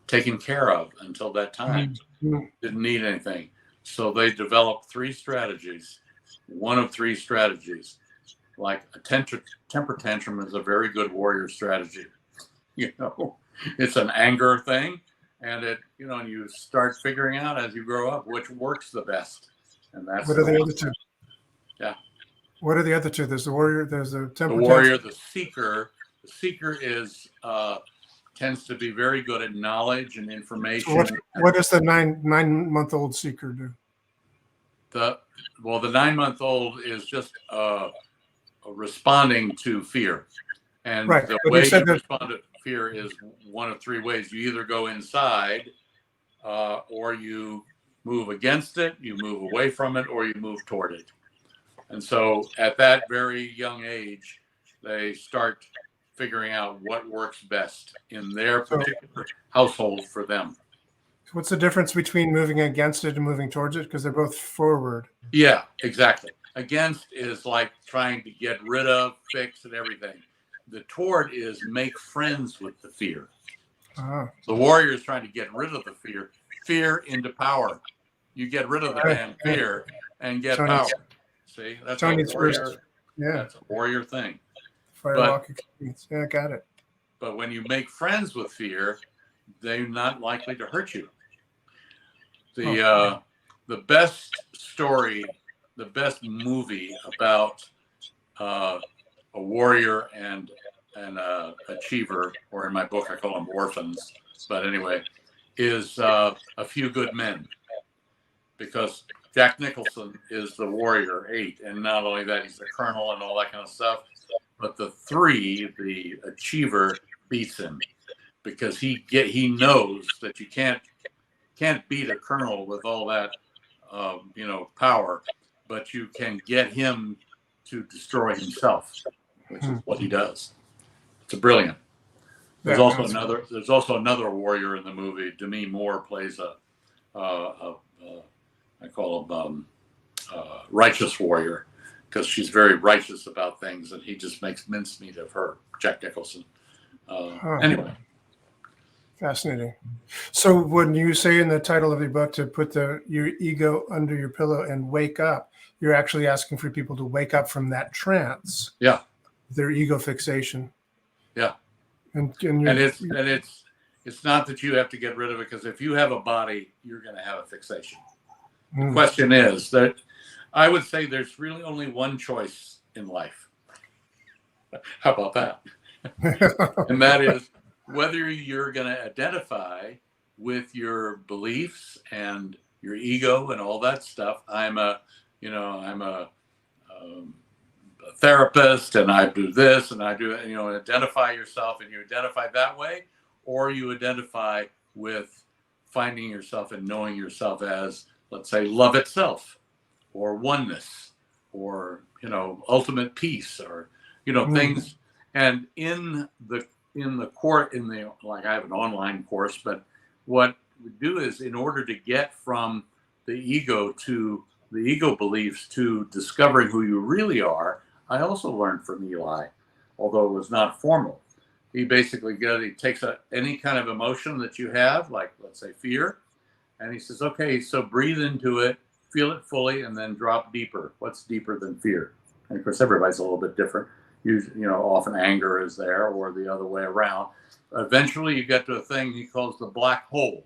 taken care of until that time. Didn't need anything. So they developed 3 strategies. One of 3 strategies, like a temper tantrum is a very good warrior strategy. It's an anger thing. And you start figuring out as you grow up which works the best. And that's what are the other 2? Yeah. What are the other 2? There's the warrior, there's the temper. The warrior, the seeker. The seeker tends to be very good at knowledge and information. So what does the 9-month-old seeker do? The 9-month-old is just responding to fear. And right. The way you respond to fear is one of 3 ways. You either go inside, or you move against it, you move away from it, or you move toward it. And so at that very young age, they start figuring out what works best in their particular household for them. What's the difference between moving against it and moving towards it? Because they're both forward. Yeah, exactly. Against is like trying to get rid of, fix, and everything. The toward is make friends with the fear. The warrior is trying to get rid of the fear into power. You get rid of the damn fear and get power. See, that's Tony's a warrior. First. Yeah, that's a warrior thing. Firewalk experience. Yeah, got it. But when you make friends with fear, they're not likely to hurt you. The best story, the best movie about a warrior and an achiever, or in my book I call them orphans, but anyway, is A Few Good Men, because Jack Nicholson is the warrior 8, and not only that, he's the colonel and all that kind of stuff, but the 3, the achiever, beats him, because he knows that you can't beat a colonel with all that power, but you can get him to destroy himself, which is what he does. It's brilliant. There's also another warrior in the movie. Demi Moore plays I call him righteous warrior, because she's very righteous about things, and he just makes mincemeat of her, Jack Nicholson. Anyway. Fascinating. So when you say in the title of your book to put your ego under your pillow and wake up, you're actually asking for people to wake up from that trance. Yeah. Their ego fixation. Yeah. And it's not that you have to get rid of it, because if you have a body, you're going to have a fixation. The Mm. question is that I would say there's really only one choice in life. How about that? And that is whether you're going to identify with your beliefs and your ego and all that stuff. I'm a therapist, and I do this and I do, identify yourself, and you identify that way, or you identify with finding yourself and knowing yourself as, let's say, love itself, or oneness, or ultimate peace, or things. And in the course, like, I have an online course, but what we do is, in order to get from the ego beliefs to discovering who you really are, I also learned from Eli, although it was not formal. He basically takes any kind of emotion that you have, like, let's say, fear, and he says, okay, so breathe into it, feel it fully, and then drop deeper. What's deeper than fear? And of course, everybody's a little bit different. Usually, often anger is there, or the other way around. Eventually, you get to a thing he calls the black hole,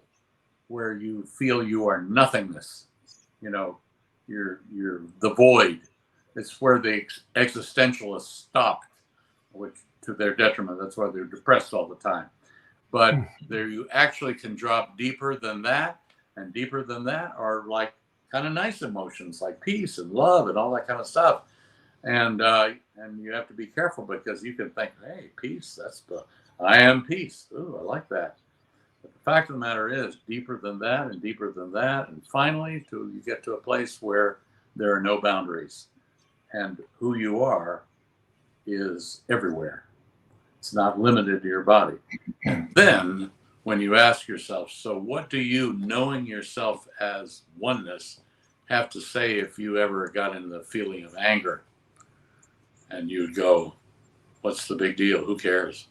where you feel you are nothingness. You're the void. It's where the existentialists stop, which, to their detriment, that's why they're depressed all the time. But there, you actually can drop deeper than that, and deeper than that are like kind of nice emotions, like peace and love and all that kind of stuff. And you have to be careful, because you can think, hey, peace, I am peace. Ooh, I like that. But the fact of the matter is, deeper than that, and deeper than that, and finally, you get to a place where there are no boundaries, and who you are is everywhere. It's not limited to your body. And then, when you ask yourself, so what do you, knowing yourself as oneness, have to say if you ever got into the feeling of anger? And you'd go, what's the big deal? Who cares?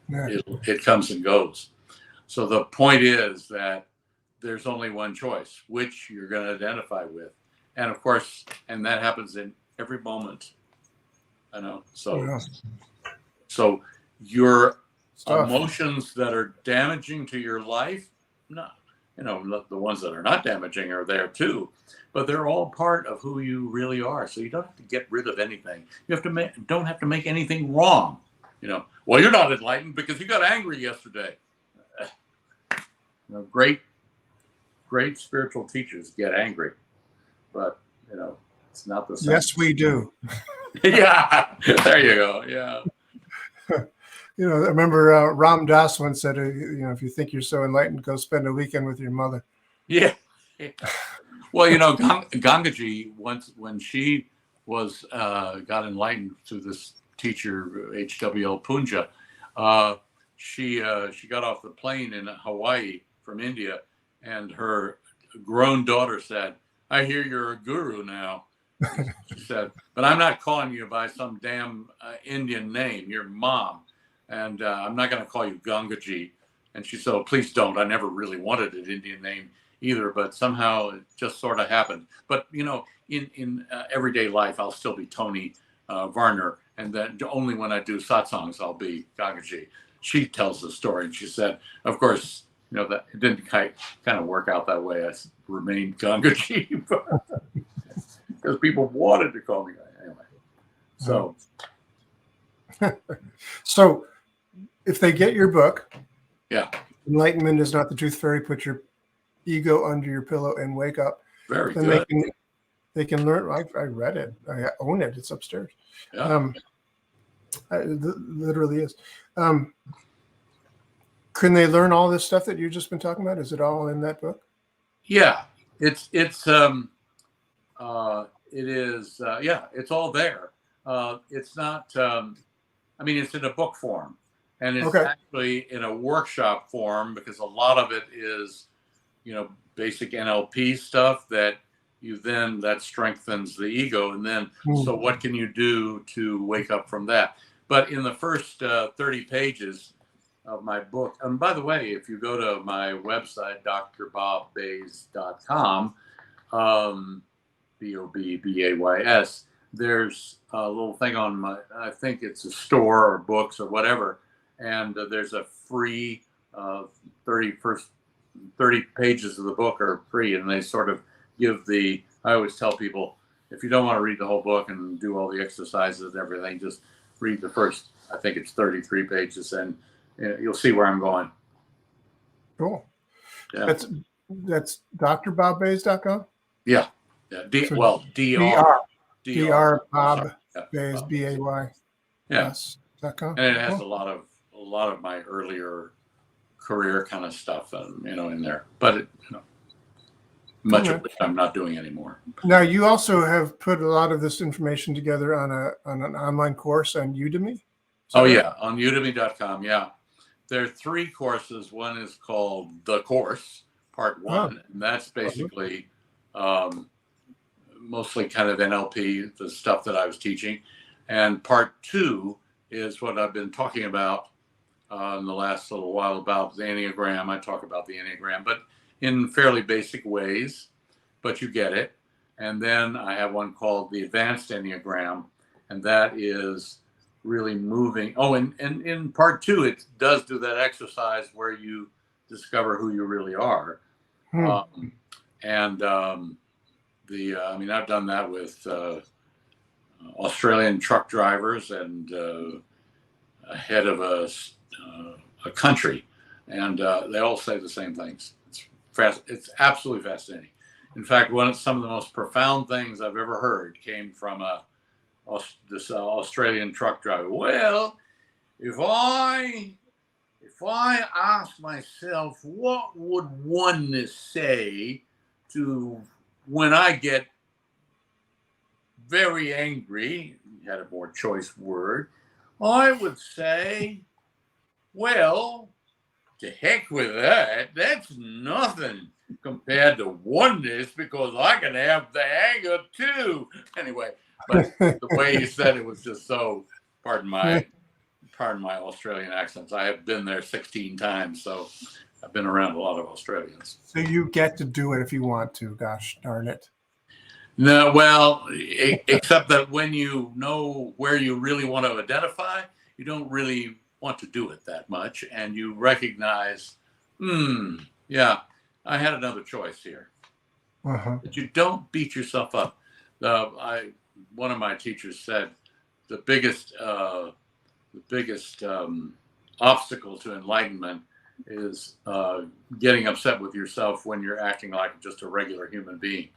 Yeah. It comes and goes. So the point is that there's only one choice, which you're going to identify with. And of course, and that happens in every moment. I know. So your emotions that are damaging to your life, no, the ones that are not damaging are there too, but they're all part of who you really are. So you don't have to get rid of anything. You don't have to make anything wrong. Well, you're not enlightened because you got angry yesterday. Great spiritual teachers get angry, but it's not the same. Yes, we do. Yeah, there you go. Yeah. I remember Ram Dass once said, if you think you're so enlightened, go spend a weekend with your mother. Yeah. Well, Gangaji, once, when she got enlightened through this teacher, H.W.L. Punja, she got off the plane in Hawaii from India, and her grown daughter said, I hear you're a guru now. She said, but I'm not calling you by some damn Indian name. You're Mom. And I'm not going to call you Gangaji. And she said, oh, please don't. I never really wanted an Indian name either, but somehow it just sort of happened. But, in everyday life, I'll still be Tony Varner. And then only when I do satsangs, I'll be Gangaji. She tells the story, and she said, of course, that it didn't kind of work out that way. I remained Gangaji, because people wanted to call me that anyway. So, so if they get your book, yeah, Enlightenment is Not the Tooth Fairy, put your ego under your pillow and wake up. Very then good. They can learn. I read it. I own it. It's upstairs. Yeah. It literally is. Can they learn all this stuff that you've just been talking about? Is it all in that book? Yeah, it is. Yeah, it's all there. It's not. It's in a book form, and it's actually in a workshop form, because a lot of it is, basic NLP stuff that strengthens the ego, and then so what can you do to wake up from that? But in the first 30 pages of my book, and by the way, if you go to my website, drbobbays.com, BOBBAYS, there's a little thing on I think it's a store or books or whatever, and there's a free 30 pages of the book are free, and they sort of give I always tell people, if you don't want to read the whole book and do all the exercises and everything, just read the first, I think it's 33 pages, and you'll see where I'm going. Cool. Yeah. That's drbobbays.com? Yeah. Dr. Bob Bays, BAY. Yeah. .com. And it has a lot of my earlier career kind of stuff, in there. But much of which I'm not doing anymore. Now, you also have put a lot of this information together on an online course on Udemy. Oh, yeah, on udemy.com. Yeah. There are 3 courses. One is called The Course, Part 1. And that's basically mostly kind of NLP, the stuff that I was teaching. And Part 2 is what I've been talking about in the last little while about the Enneagram. I talk about the Enneagram, but in fairly basic ways, but you get it. And then I have one called the Advanced Enneagram, and that is really moving. Oh, and in Part 2, it does do that exercise where you discover who you really are. I've done that with Australian truck drivers and a head of a country, and they all say the same things. It's absolutely fascinating. In fact, some of the most profound things I've ever heard came from this Australian truck driver. Well, if I ask myself, what would oneness say to when I get very angry, he had a more choice word, I would say, well, to heck with that. That's nothing compared to oneness, because I can have the anger too. Anyway, but the way he said it was just so, pardon my Australian accents. I have been there 16 times, so I've been around a lot of Australians. So you get to do it if you want to, gosh darn it. No, well, except that when you know where you really want to identify, you don't really want to do it that much, and you recognize, yeah, I had another choice here. But you don't beat yourself up. One of my teachers said the biggest obstacle to enlightenment is getting upset with yourself when you're acting like just a regular human being.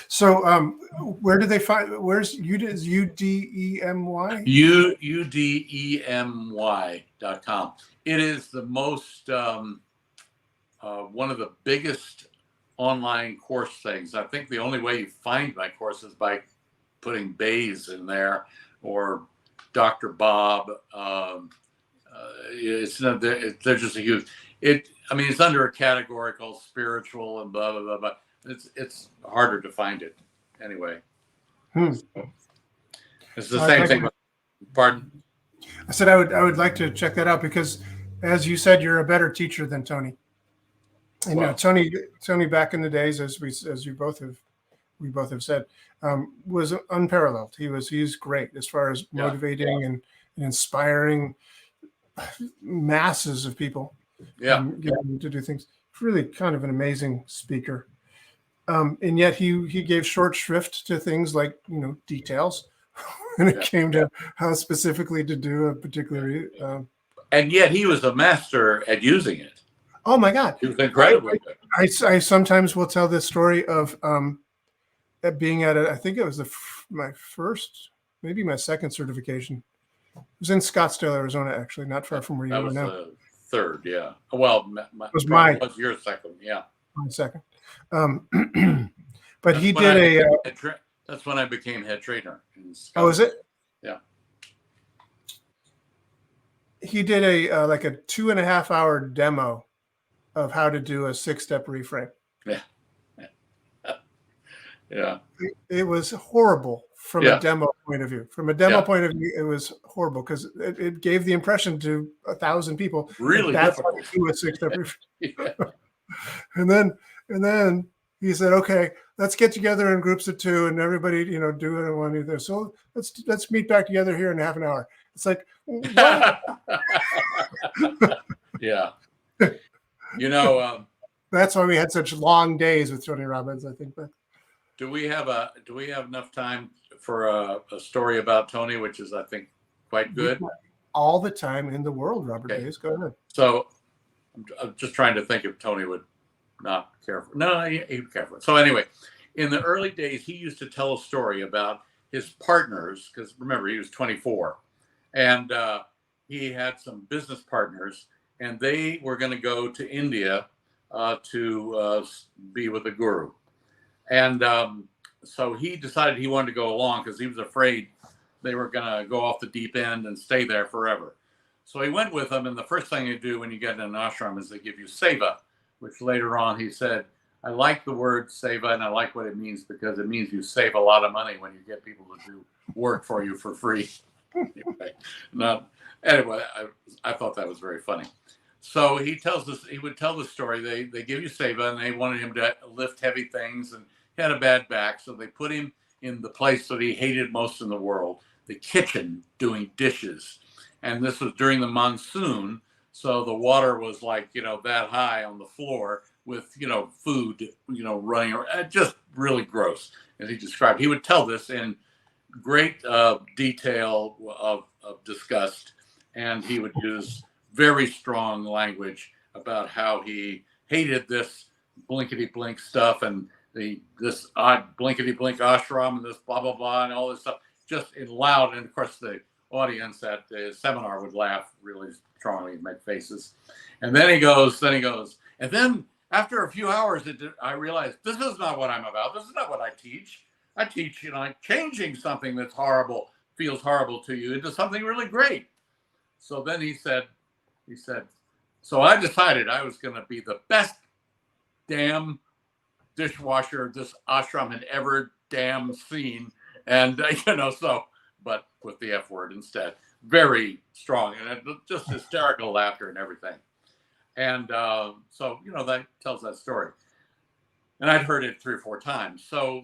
So where do they find, where's UDEMY? UDEMY.com. It is the most one of the biggest online course things. I think the only way you find my course is by putting Bays in there or Dr. Bob. They're just a huge, it's under a category called spiritual and blah, blah, blah, blah. It's harder to find it anyway. It's the same thing. Pardon? I said I would like to check that out because, as you said, you're a better teacher than Tony. And Tony back in the days, as we both have said, was unparalleled. He's great as far as motivating and inspiring masses of people. Getting them to do things. Really kind of an amazing speaker. And yet he gave short shrift to things like, details when it came to how specifically to do a particular. And yet he was a master at using it. Oh my God. He was incredibly good. I sometimes will tell this story of at being at I think it was my first, maybe my second certification. It was in Scottsdale, Arizona, actually, not far from where you are now. That was the third, yeah. Well, was your second, yeah. My second. But he did that's when I became head trainer. Oh, is it? Yeah. He did a 2.5 hour demo of how to do a 6-step reframe. Yeah. Yeah. It was horrible from a demo point of view. From a demo point of view, it was horrible because it gave the impression to 1,000 people really that's how to do a 6-step reframe. And then he said, okay, let's get together in groups of 2 and everybody, do it in one either. So let's meet back together here in half an hour. It's like, what? Yeah. That's why we had such long days with Tony Robbins, I think. But do we have enough time for a story about Tony, which is, I think, quite good? All the time in the world, Robert Bays. Go ahead. So I'm just trying to think if Tony would not care for. No, he would care for it. So anyway, in the early days, he used to tell a story about his partners, because remember, he was 24, and he had some business partners, and they were going to go to India to be with a guru. And so he decided he wanted to go along because he was afraid they were going to go off the deep end and stay there forever. So he went with them, and the first thing you do when you get in an ashram is they give you seva, which later on he said, I like the word seva, and I like what it means because it means you save a lot of money when you get people to do work for you for free. Anyway, I thought that was very funny. So he would tell the story. They give you seva, and they wanted him to lift heavy things, and he had a bad back. So they put him in the place that he hated most in the world, the kitchen, doing dishes. And this was during the monsoon. So the water was like, that high on the floor with, food, running around. Just really gross, as he described. He would tell this in great detail of disgust. And he would use very strong language about how he hated this blinkety-blink stuff and this odd blinkety-blink ashram and this blah, blah, blah, and all this stuff, just in loud. And, of course, the audience at the seminar would laugh really strongly and make faces. And then he goes, and then after a few hours, I realized this is not what I'm about. This is not what I teach. I teach, changing something that's horrible, feels horrible to you, into something really great. So then he said, so I decided I was going to be the best damn dishwasher this ashram had ever damn seen. And, but with the F word instead. Very strong and just hysterical laughter and everything. And so, that tells that story. And I'd heard it 3 or 4 times. So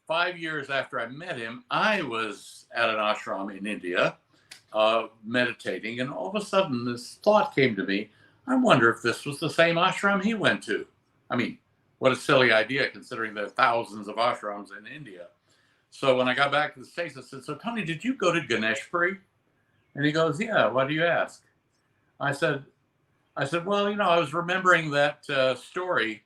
5 years after I met him, I was at an ashram in India meditating. And all of a sudden, this thought came to me. I wonder if this was the same ashram he went to. I mean, what a silly idea, considering there are thousands of ashrams in India. So when I got back to the States, I said, so Tony, did you go to Ganeshpuri? And he goes, yeah, why do you ask? I said, well, I was remembering that story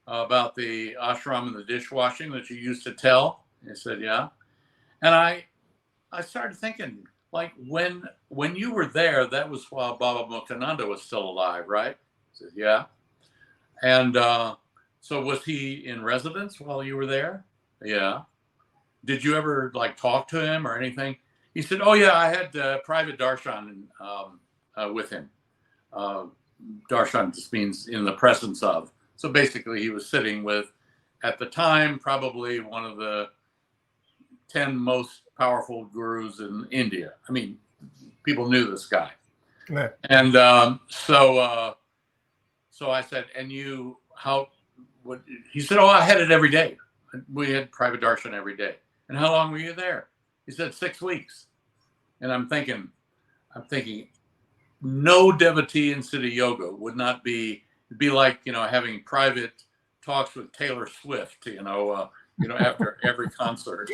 about the ashram and the dishwashing that you used to tell. He said, yeah. And I started thinking, like, when you were there, that was while Baba Muktananda was still alive, right? He said, yeah. And so was he in residence while you were there? Yeah. Did you ever talk to him or anything? He said, oh yeah, I had private darshan with him. Darshan just means in the presence of. So basically he was sitting with, at the time, probably one of the 10 most powerful gurus in India. I mean, people knew this guy. Yeah. And so I said, and you, he said, oh, I had it every day. We had private darshan every day. And how long were you there? He said 6 weeks. And I'm thinking, no devotee in Siddha Yoga would not be like, having private talks with Taylor Swift, after every concert,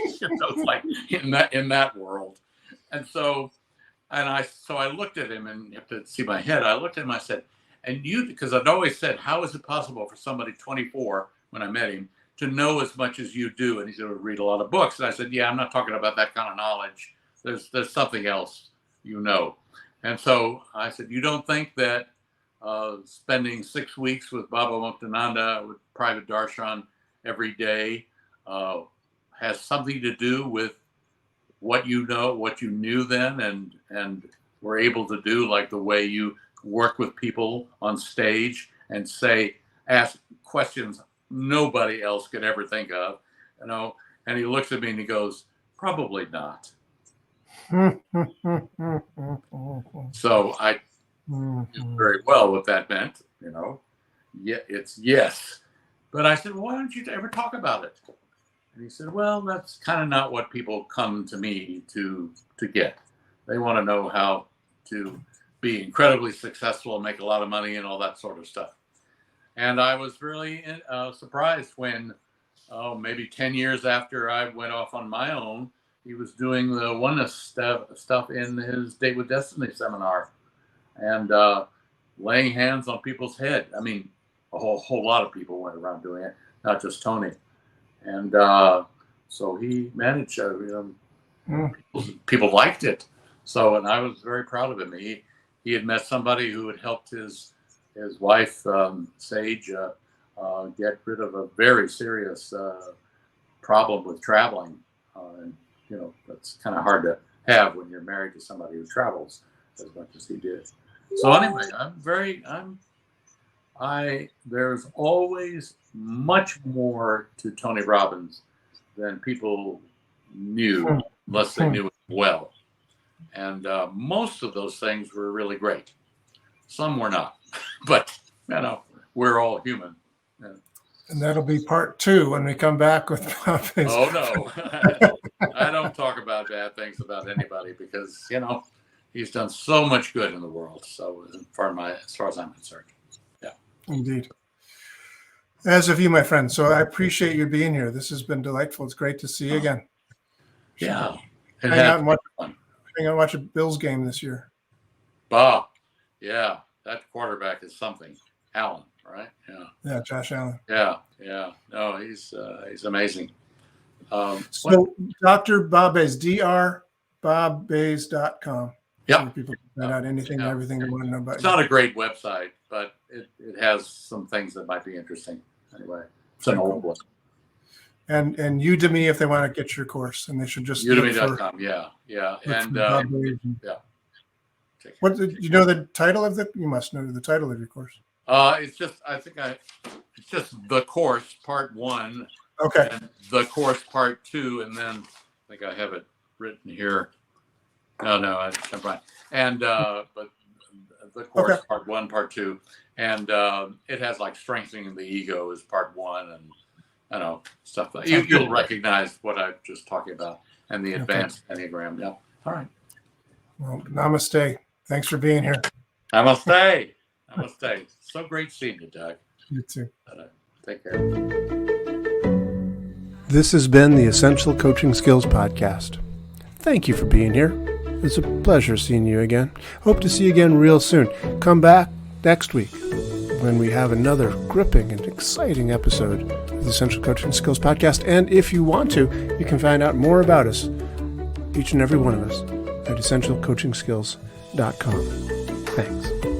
like in that world. And so I looked at him, and you have to see my head. I looked at him, I said, and you, because I'd always said, how is it possible for somebody 24 when I met him to know as much as you do? And he said, read a lot of books. And I said, yeah, I'm not talking about that kind of knowledge. There's something else, And so I said, you don't think that spending 6 weeks with Baba Muktananda with private darshan every day has something to do with what you know, what you knew then and were able to do, like the way you work with people on stage and ask questions nobody else could ever think of, and he looks at me and he goes, probably not. So I knew very well what that meant, Yeah, it's yes. But I said, well, why don't you ever talk about it? And he said, well, that's kind of not what people come to me to get. They want to know how to be incredibly successful and make a lot of money and all that sort of stuff. And I was really surprised when, maybe 10 years after I went off on my own, he was doing the oneness stuff in his Date with Destiny seminar and laying hands on people's head. I mean, a whole lot of people went around doing it, not just Tony. And so he managed, people liked it. So, and I was very proud of him. He had met somebody who had helped his wife, Sage, get rid of a very serious problem with traveling. And, that's kind of hard to have when you're married to somebody who travels as much as he did. So anyway, there's always much more to Tony Robbins than people knew, unless they knew it well. And most of those things were really great. Some were not, but we're all human. Yeah. And that'll be part 2 when we come back with Bob Bays. Oh no, I don't talk about bad things about anybody because he's done so much good in the world. So as far as I'm concerned, yeah, indeed. As have you, my friend. So I appreciate you being here. This has been delightful. It's great to see you again. Yeah, hang out and watch a Bills game this year. Bob, yeah, that quarterback is something. Allen, right? Yeah, Josh Allen. Yeah. No, he's amazing. So Dr. Bob Bays, drbobbays.com. Yeah. So people can find out anything and everything they want to know about It's not a great website, but it has some things that might be interesting. Anyway, it's an old one. And Udemy if they want to get your course, and they should just Udemy.com. Yeah. And what did you know the title of you must know the title of your course. It's just the course part 1. Okay. And the course part 2, and then I think I have it written here. No, I jumped right. And but the course part 1, part 2, and it has like strengthening the ego is part 1, and stuff like you'll recognize what I'm just talking about, and the advanced Enneagram. Yeah. All right. Well, namaste. Thanks for being here. Namaste. So great seeing you, Doug. You too. Take care. This has been the Essential Coaching Skills Podcast. Thank you for being here. It's a pleasure seeing you again. Hope to see you again real soon. Come back next week when we have another gripping and exciting episode of the Essential Coaching Skills Podcast. And if you want to, you can find out more about us, each and every one of us, at essentialcoachingskills.com. Thanks.